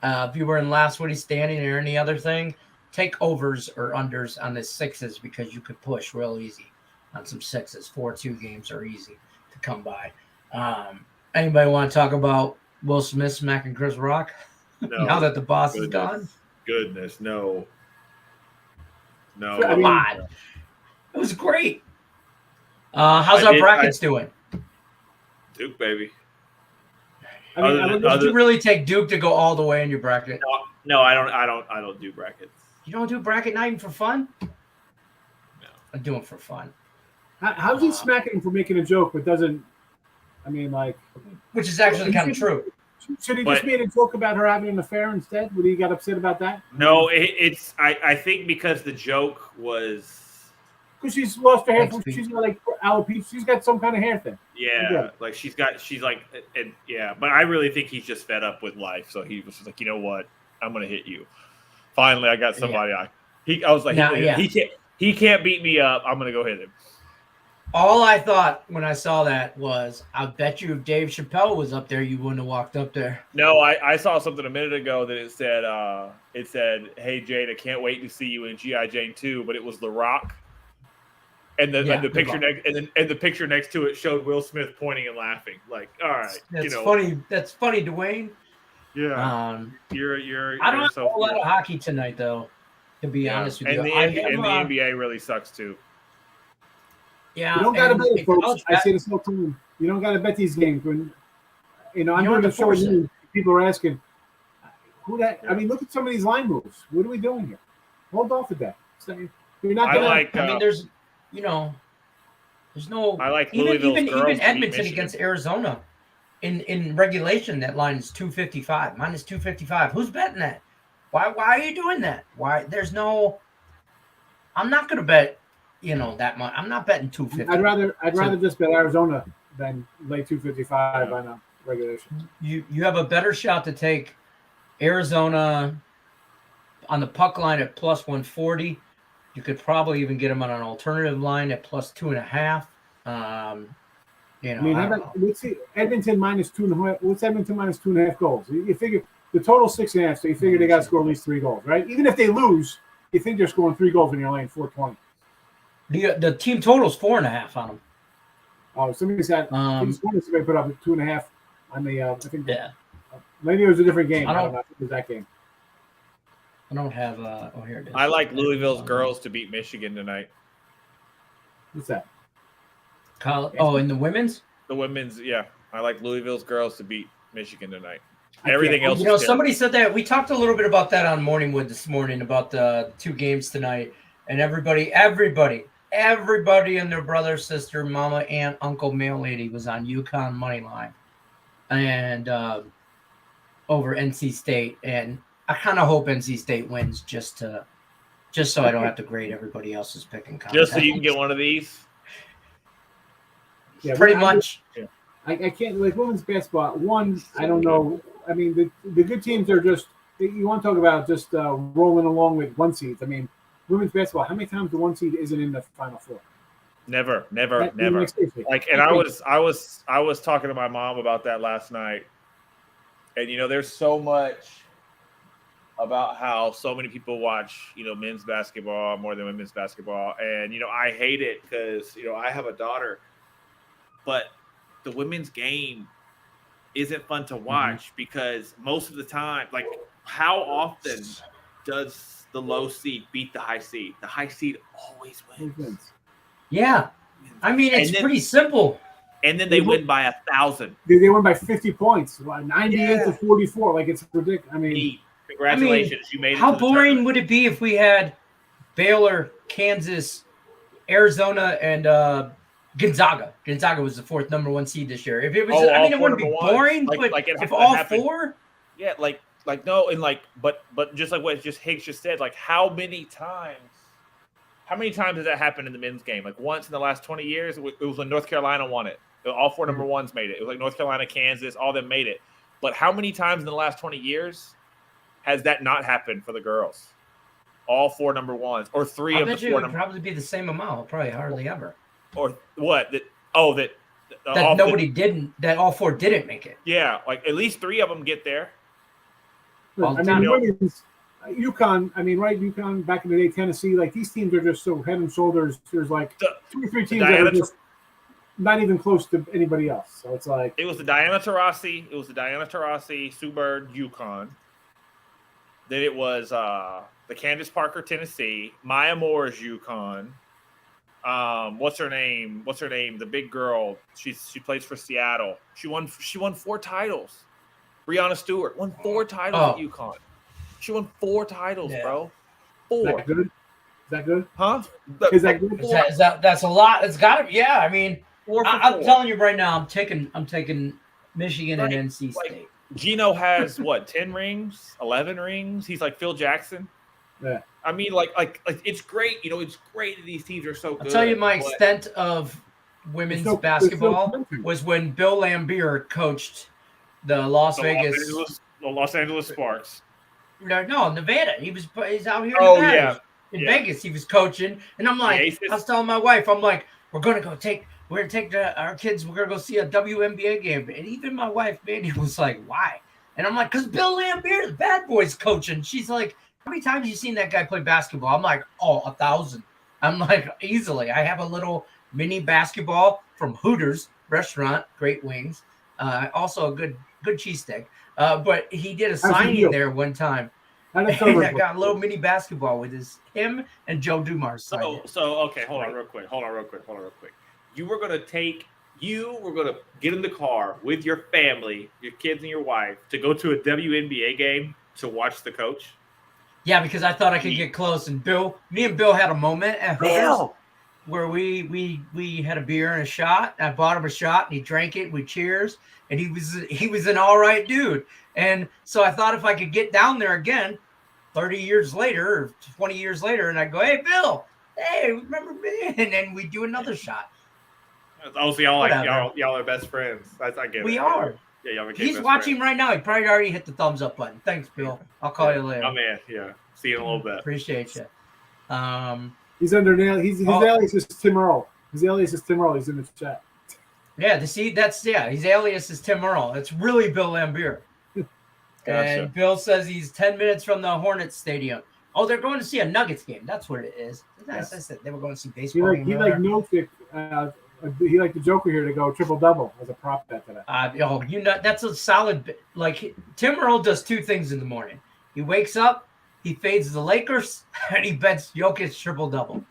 If you were in last Woody Standing or any other thing, take overs or unders on the 6s because you could push real easy on some 6s. 4-2 games are easy to come by. Anybody want to talk about Will Smith smacking Chris Rock?
No.
Now that the boss is gone?
Goodness, no.
Come on. It was great. How's our brackets doing?
Duke, baby.
Did you really take Duke to go all the way in your bracket?
No, I don't do brackets.
You don't do bracket not even for fun?
No.
I do it for fun.
How's he smacking him for making a joke, but doesn't? I mean, like,
which is actually kind of true.
Should he just made a joke about her having an affair instead? Would he get upset about that?
No, it's. I think because the joke was.
Because she's lost her hair. She's got like alopecia. She's got some kind of hair thing.
Yeah, like she's like, and yeah. But I really think he's just fed up with life. So he was just like, you know what? I'm gonna hit you. Finally, I got somebody. Yeah. I was like, he can't beat me up. I'm gonna go hit him.
All I thought when I saw that was, I bet you if Dave Chappelle was up there, you wouldn't have walked up there.
No, I saw something a minute ago that it said, "Hey Jada, can't wait to see you in G.I. Jane 2," but it was The Rock. And the picture next, and the picture next to it showed Will Smith pointing and laughing. Like, all right,
that's funny. That's funny, Dwayne.
Yeah,
I don't have a whole lot of hockey tonight, though. To be honest with you,
the NBA really sucks too.
Yeah,
you don't got to bet it, folks. I say this whole time. You don't got to bet these games. When I'm doing the show, and people are asking who that. I mean, look at some of these line moves. What are we doing here? Hold off with that. You're not gonna.
There's no.
I like
even Edmonton against Arizona. In regulation, that line is 255, minus 255. Who's betting that? Why are you doing that? Why? There's no. I'm not going to bet. That much. I'm not betting 250.
I'd rather just bet Arizona than lay 255 on a regulation.
You have a better shot to take Arizona On the puck line at plus 140. You could probably even get them on an alternative line at plus 2.5. You know,
how about, let's see, Edmonton minus 2.5. What's Edmonton minus 2.5 goals? You figure the total 6.5, so you figure they got to score at least 3 goals, right? Even if they lose, you think they're scoring 3 goals when you're laying 420.
The team total's 4.5 on them.
Oh, somebody said somebody put up 2.5 on the. I think maybe it was a different game. I don't know if it was that game.
I don't have. Here it is.
I like Louisville's girls to beat Michigan tonight.
What's that?
In the women's?
The women's, yeah. I like Louisville's girls to beat Michigan tonight. Everything else.
Somebody said that. We talked a little bit about that on Morningwood this morning about the 2 games tonight, and everybody and their brother, sister, mama, aunt, uncle, mail lady was on UConn money line, and over NC State, and I kind of hope NC State wins just so I don't have to grade everybody else's picking.
Just so you can get one of these.
Yeah,
pretty much.
I can't like women's basketball. One, I don't know. I mean, the good teams are just. You want to talk about just rolling along with 1 seeds. I mean, women's basketball. How many times the 1 seed isn't in the Final Four?
Never. Like, and I was talking to my mom about that last night, and there's so much about how so many people watch men's basketball more than women's basketball, and I hate it because I have a daughter. But the women's game isn't fun to watch because most of the time, like, how often does the low seed beat the high seed? The high seed always wins.
Yeah. I mean, it's pretty simple.
And then they win by 1,000.
They win by 50 points, 98 to 44. Like, it's ridiculous. I mean,
congratulations. You made it.
How boring would it be if we had Baylor, Kansas, Arizona, and Gonzaga. Gonzaga was the 4th number 1 seed this year. If it was, it wouldn't be boring. But if all happened, 4,
yeah, no, and but just like what Higgs just said, like how many times has that happened in the men's game? Like once in the last 20 years, it was when North Carolina won it. All 4 number 1s made it. It was like North Carolina, Kansas, all them made it. But how many times in the last 20 years has that not happened for the girls? All 4 number 1s, or 3 of the 4
number. Probably be the same amount. Probably hardly ever.
Or what? That
all 4 didn't make it.
Yeah, like at least 3 of them get there.
Well, UConn, UConn back in the day, Tennessee, like these teams are just so head and shoulders. There's like 2 or 3 teams that are just not even close to anybody else. So it's like
it was the Diana Taurasi, Sue Bird, UConn. Then it was the Candace Parker, Tennessee, Maya Moore's UConn. What's her name? The big girl. She plays for Seattle. She won 4 titles. Breanna Stewart won 4 titles at UConn. She won 4 titles, bro. 4.
Is that good?
Huh?
Is that good?
That's a lot. It's got to. Yeah, I mean,
4 for 4.
I'm telling you right now, I'm taking Michigan and NC State.
Gino has 10 rings, 11 rings. He's like Phil Jackson.
Yeah.
I mean, like it's great. It's great that these teams are so good.
I'll tell you my extent of women's basketball was when Bill Lambier coached the Los
Angeles Sparks.
No, Nevada. He's out here in
Oh,
Nevada. In Vegas, he was coaching. And I'm like, I was telling my wife, I'm like, we're going to take our kids, we're going to go see a WNBA game. And even my wife, Mandy, was like, why? And I'm like, because Bill Lambier, the bad boys coaching. She's like, how many times have you seen that guy play basketball? I'm like, 1,000. I'm like, easily. I have a little mini basketball from Hooters restaurant, great wings. Also a good cheesesteak. But he did a signing there one time. And I got a little mini basketball with him and Joe Dumars.
So okay, hold on real quick. You were gonna get in the car with your family, your kids and your wife, to go to a WNBA game to watch the coach.
Yeah, because I thought I could get close. And me and Bill had a moment at Hooters where we had a beer and a shot. I bought him a shot and he drank it. We cheers, and he was an all right dude. And so I thought if I could get down there again, 30 years later or 20 years later, and I go, hey Bill, hey, remember me? And then we do another shot.
Oh, so y'all are best friends. I get it.
We are.
Yeah, y'all
He's watching right now. He probably already hit the thumbs up button. Thanks, Bill. I'll call you later.
Oh man, yeah. See you in a little bit.
Appreciate you.
He's under nail. His alias is Tim Earl. His alias is Tim Earl. He's in the chat.
Yeah, his alias is Tim Earl. It's really Bill Lambier.
Gotcha.
And Bill says he's 10 minutes from the Hornets Stadium. Oh, they're going to see a Nuggets game. That's what it is. Yes. I said they were going to see baseball.
He liked the Joker here to go triple-double as a prop bet today.
That's a solid. Like, Tim Earl does two things in the morning. He wakes up, he fades the Lakers, and he bets Jokic triple-double.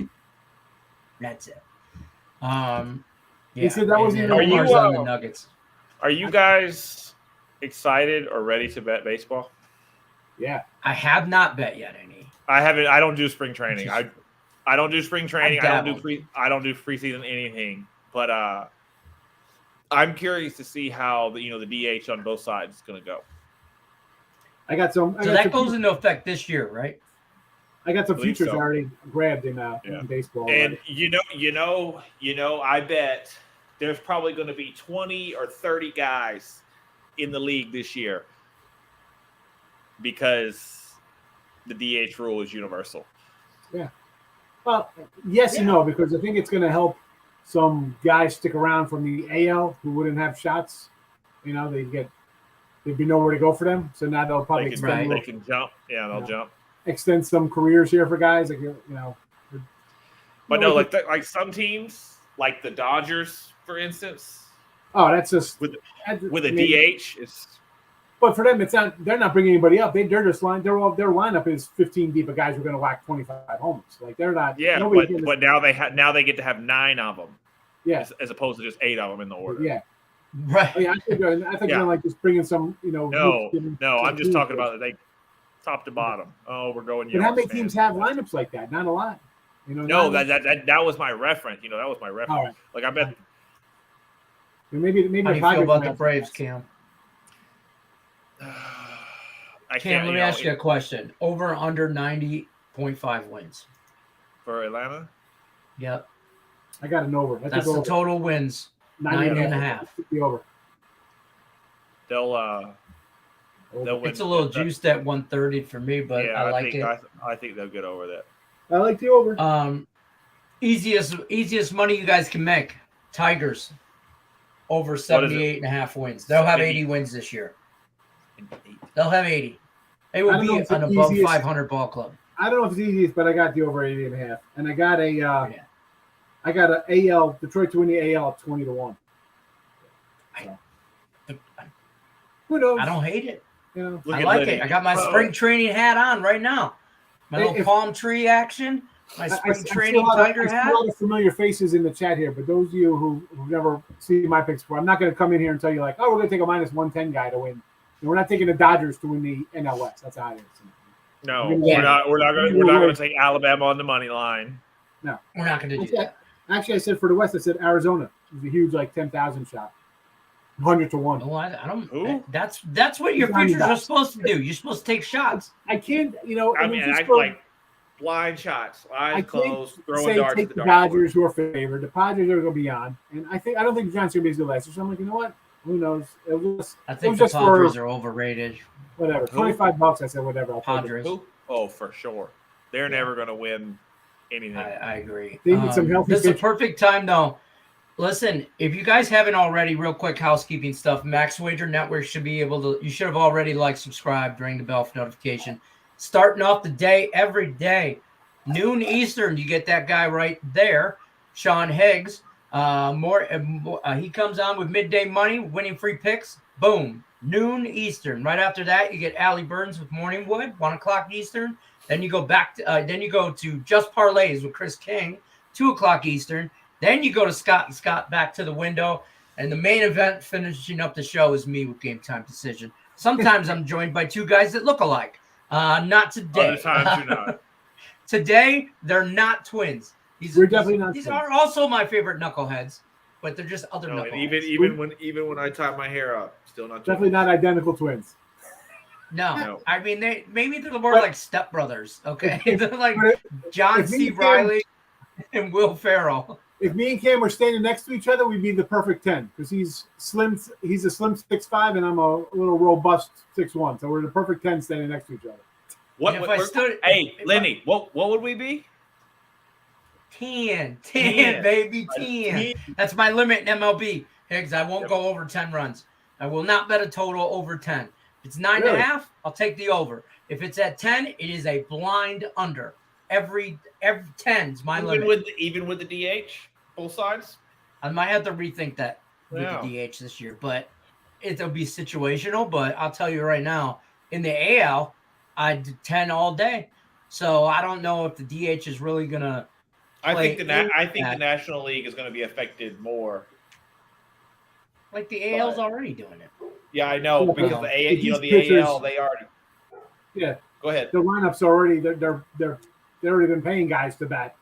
That's it.
He said that was even
worse on the Nuggets.
Are you guys excited or ready to bet baseball?
Yeah.
I have not bet yet any.
I haven't. I don't do spring training. I don't do spring training. I don't do preseason anything. But I'm curious to see how the DH on both sides is going to go.
So
that goes into effect this year, right?
I got some futures already grabbed in baseball.
And I bet there's probably going to be 20 or 30 guys in the league this year because the DH rule is universal.
Yeah. Well, yes and no, because I think it's going to help some guys stick around from the AL who wouldn't have shots. There'd be nowhere to go for them. So now they'll probably extend.
They can jump. Yeah, they'll jump.
Extend some careers here for guys,
But no, like some teams, like the Dodgers, for instance.
Oh, that's just
with a DH.
But for them, it's not. They're not bringing anybody up. They're just their lineup is 15 deep of guys who are going to whack 25 homers. Like they're not.
Yeah, but now they get to have 9 of them.
Yeah,
as opposed to just 8 of them in the order.
Yeah.
Right.
I think they're like just bringing some.
No, I'm just talking about top to bottom. Oh, we're going.
But how many teams have lineups like that? Not a lot.
No, that was my reference. That was my reference.
All right.
Like I bet.
Maybe.
How do you feel about the Braves, Cam?
Cam,
let me ask you a question. Over under 90.5 wins
for Atlanta.
Yep.
I got an over.
That's the total wins. 90.5.
Be over.
They'll win.
It's a little juiced at 130 for me, but
yeah,
I like it.
I think they'll get over that.
I like the over.
Easiest money you guys can make. Tigers over 78.5 wins. They'll have 80 wins this year. They'll have 80. They will be an above 500 ball club.
I don't know if it's easiest, but I got the over 80.5, and I got a AL Detroit to win the AL 20-1. Who knows?
I don't hate it. I like
Lenny.
it. I got my spring training hat on right now. My little palm tree action. My spring training Tiger hat.
I see a lot of familiar faces in the chat here, but those of you who've never seen my picks before, I'm not going to come in here and tell you like, oh, we're going to take a minus 110 guy to win. We're not taking the Dodgers to win the NL West. That's how it is.
No, we're not going to take Alabama on the money line.
No,
we're not going to do that.
Actually, I said for the West, I said Arizona. It was a huge 10,000 shot. 100-1.
No, I don't. Who? That's what your futures are supposed to do. You're supposed to take shots.
I can't.
I like blind shots, eyes closed, throwing darts.
Take the Dodgers who are favored. The Padres are going to be on, and I don't think the Giants are going to be as good last year. So I'm like, you know what? Who knows?
I think the Padres are overrated.
Whatever. $25. I said whatever. I'll
Padres.
Oh, for sure. They're never going to win anything.
I agree.
They need some healthy.
This is a perfect time though. Listen, if you guys haven't already, real quick housekeeping stuff, Max Wager Network should be able to, you should have already subscribed, ring the bell for notification. Starting off the day, every day, noon Eastern, you get that guy right there, Sean Higgs. He comes on with midday money, winning free picks. Boom, noon Eastern. Right after that, you get Allie Burns with Morningwood, 1 o'clock Eastern. Then you go then you go to Just Parlays with Chris King, 2 o'clock Eastern. Then you go to Scott and Scott back to the window. And the main event finishing up the show is me with Game Time Decision. Sometimes I'm joined by 2 guys that look alike. Not today.
Other times you're not.
Today, they're not twins.
We're definitely not
These
twins.
are also my favorite knuckleheads, but they're just other knuckleheads.
Even when I tie my hair up, still not twins.
Definitely not identical twins.
No. I mean they're more like stepbrothers. Okay, they're like John C. Reilly and Will Ferrell.
If me and Cam were standing next to each other, we'd be the perfect 10 because he's slim. He's a slim 6'5", and I'm a little robust 6'1". So we're the perfect 10 standing next to each other.
What?
And if I stood,
hey,
if
Lenny, what would we be?
10,
10.
baby, 10. That's my limit in MLB. Higgs, I won't
Yep.
go over 10 runs. I will not bet a total over 10. If it's 9.5,
Really?
I'll take the over. If it's at 10, it is a blind under. Every 10's my limit.
Even with the DH, both sides.
I might have to rethink that with
Yeah.
the DH this year, but it'll be situational. But I'll tell you right now, in the AL, I did 10 all day. So I don't know if the DH is really gonna.
I think the
that.
National League is going to be affected more.
Like the AL's already doing it.
Yeah, I know
Yeah,
because
but
the AL,
these
the
pitchers-
AL, they already.
Yeah,
Go ahead.
the lineups already they're already been paying guys to bat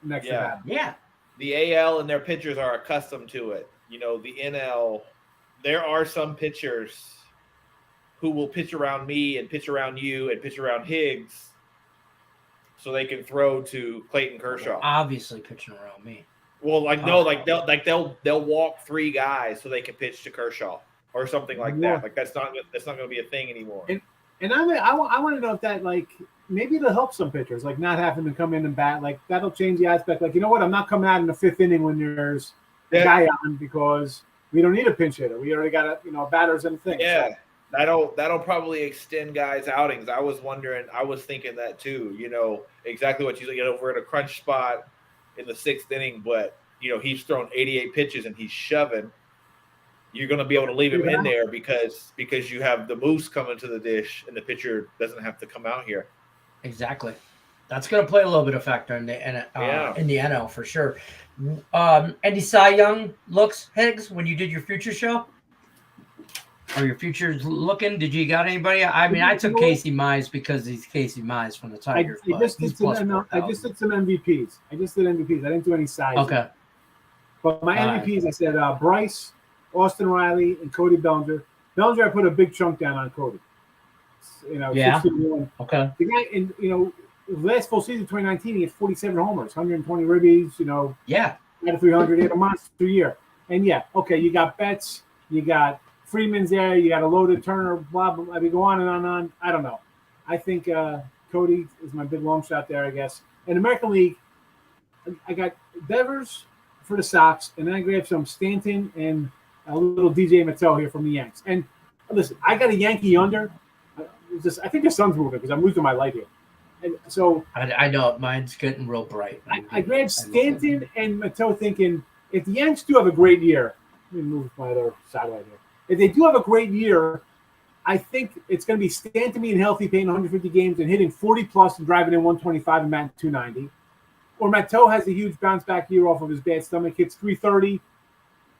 next to
Yeah.
that.
Yeah.
The AL and their pitchers are accustomed to it. You know, the NL, there are some pitchers who will pitch around me and pitch around you and pitch around Higgs so they can throw to Clayton Kershaw.
Obviously pitching around me.
Well, they'll walk 3 guys so they can pitch to Kershaw or something like
Yeah.
that. Like that's not going to be a thing anymore.
And I want to know if that, like, maybe it'll help some pitchers, like not having to come in and bat. Like that'll change the aspect. Like, you know what? I'm not coming out in the 5th inning when there's a guy on because we don't need a pinch hitter. We already got a batters and things.
Yeah. That'll probably extend guys' outings. I was thinking that too. You know, exactly what you said. You know, we're in a crunch spot in the 6th inning, but you know, he's thrown 88 pitches and he's shoving. You're going to be able to leave him in there because you have the moose coming to the dish and the pitcher doesn't have to come out here.
Exactly. That's going to play a little bit of factor in the NL for sure. Any Cy Young looks, Higgs, when you did your future show? Or your future's looking? Did you got anybody? I mean, I took Casey Mize because he's Casey Mize from the Tigers.
I just did some MVPs. I didn't do any size.
Okay.
But my MVPs, I said Bryce, Austin Riley, and Cody Bellinger. Bellinger, I put a big chunk down on Cody. You know,
yeah.
61.
Okay.
The guy, and last full season, 2019, he had 47 homers, 120 ribbies.
Yeah.
Had a 300. He had a monster year. And yeah, okay, you got Betts, you got Freeman's there, you got a loaded Turner, blah, blah, blah. I mean, go on and on and on. I don't know. I think Cody is my big long shot there, I guess. In American League, I got Devers for the Sox, and then I grabbed some Stanton and a little DJ Mattel here from the Yanks. And listen, I got a Yankee under. I think the sun's moving because I'm losing my light here. And so
I know mine's getting real bright.
I grabbed Stanton and Mattel thinking if the Yanks do have a great year, let me move my other satellite here. If they do have a great year, I think it's going to be Stanton being healthy, playing 150 games and hitting 40 plus and driving in 125 and batting 290. Or Matteau has a huge bounce back year off of his bad stomach, hits 330,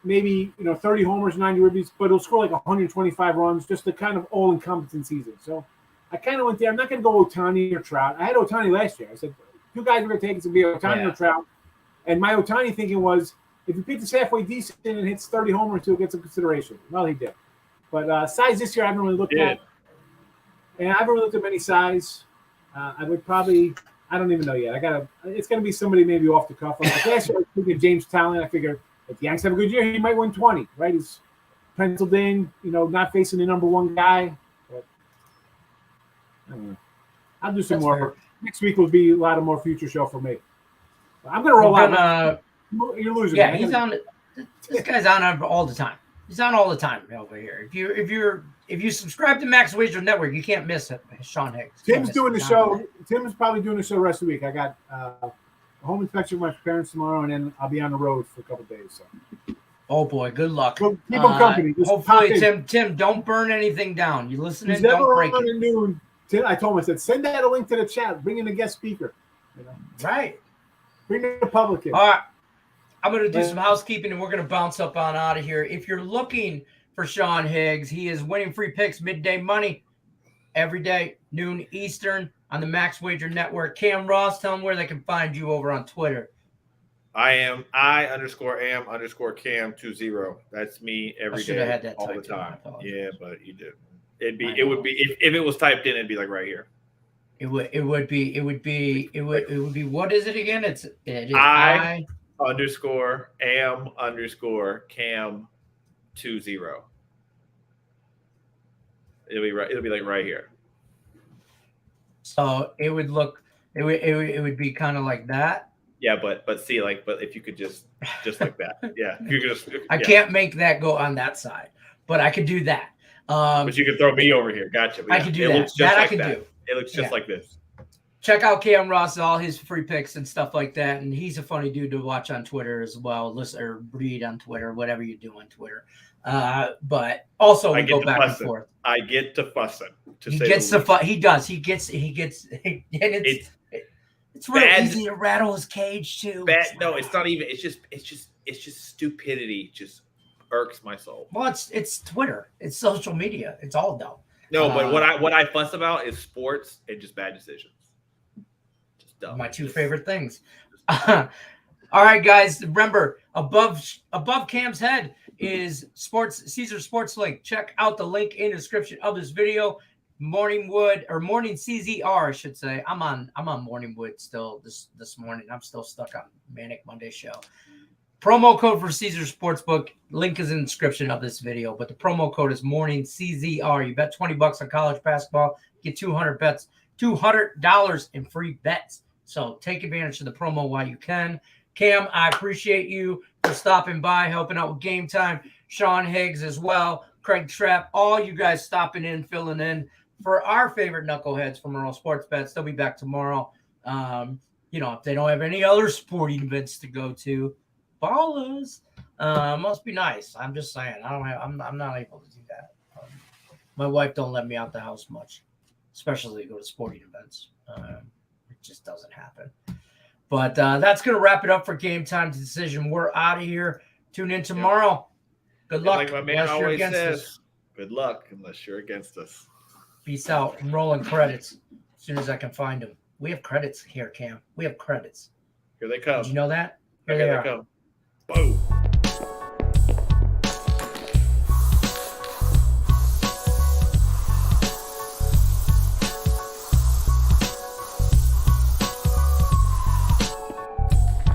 maybe 30 homers, 90 ribbies, but he'll score like 125 runs, just a kind of all-encompassing season. So I kind of went there. I'm not going to go Ohtani or Trout. I had Ohtani last year. I said 2 guys are going to take it to be Ohtani or Trout. And my Ohtani thinking was, if he pitches halfway decent and hits 30 homers, he'll get some consideration. Well, he did. But size this year, I haven't really looked at. And I haven't really looked at many size. I would probably, I don't even know yet. It's going to be somebody maybe off the cuff. Like last year, I was thinking James Talent. I figured if the Yanks have a good year, he might win 20, right? He's penciled in, not facing the number 1 guy. But, I don't know. I'll do some more.
Fair.
Next week will be a lot of more future show for me. I'm going to roll out. You're losing.
Yeah,
man.
he's on. This guy's on all the time. He's on all the time over here. If you subscribe to Max Wager Network, you can't miss it. Sean Higgs.
Tim's doing the show. Tim's probably doing the show the rest of the week. I got a home inspection with my parents tomorrow, and then I'll be on the road for a couple of days. So.
Oh boy, good luck.
So keep him company. Just
Hopefully, Tim, don't burn anything down. You listening?
He's never
Don't break
on
it.
at noon. Tim, I told him, I said, send that a link to the chat. Bring in a guest speaker.
Right.
Bring the public in.
All right. I'm going to do some housekeeping, and we're going to bounce up on out of here. If you're looking for Sean Higgs, he is winning free picks midday money every day, noon Eastern, on the Max Wager Network. Cam Ross, tell them where they can find you over on Twitter.
I_am_Cam20. That's me every day,
had that
all the
typed in.
time. Yeah, but you did. It would be if it was typed in, it'd be like right here.
It would be. What is it again? It is
I_am_Cam20. It'll be right. It'll be like right here.
So it would look, it would be kind of like that.
Yeah, but see, like, but if you could just like that, yeah, you could just.
I can't make that go on that side, but I could do that.
But you could throw me over here. Gotcha.
I could do that.
Looks just
That
like
I can
that.
do.
It looks just like this.
Check out Cam Ross, all his free picks and stuff like that. And he's a funny dude to watch on Twitter as well. Listen or read on Twitter, whatever you do on Twitter. But also we go back and forth.
I get to fussing.
He gets the fun. He does. He gets. And it's real easy to rattle his cage too.
No, it's not even. It's just stupidity. Just irks my soul.
Well, it's Twitter. It's social media. It's all dumb.
No, but what I fuss about is sports and just bad decisions. Just dumb.
My two favorite things. All right, guys. Remember, above Cam's head is Caesar Sports Link. Check out the link in the description of this video. Morning CZR, I should say. I'm on Morningwood still this morning. I'm still stuck on Manic Monday show. Promo code for Caesar Sportsbook. Link is in the description of this video, but the promo code is Morning CZR. You bet $20 on college basketball, get $200 in free bets. So take advantage of the promo while you can. Cam, I appreciate you for stopping by, helping out with Game Time. Sean Higgs as well. Craig Trapp, all you guys stopping in, filling in for our favorite knuckleheads from Earl Sports Bets. They'll be back tomorrow. If they don't have any other sporting events to go to, Ballers. Must be nice. I'm just saying. I'm not able to do that. My wife don't let me out the house much, especially to go to sporting events. It just doesn't happen. But that's gonna wrap it up for Game Time Decision. We're out of here. Tune in tomorrow. Good luck.
Like my man always says, good luck unless you're against us.
Peace out. I'm rolling credits as soon as I can find them. We have credits here, Cam. We have credits.
Here they come.
Did you know that? Here
they
they are.
come. Boom.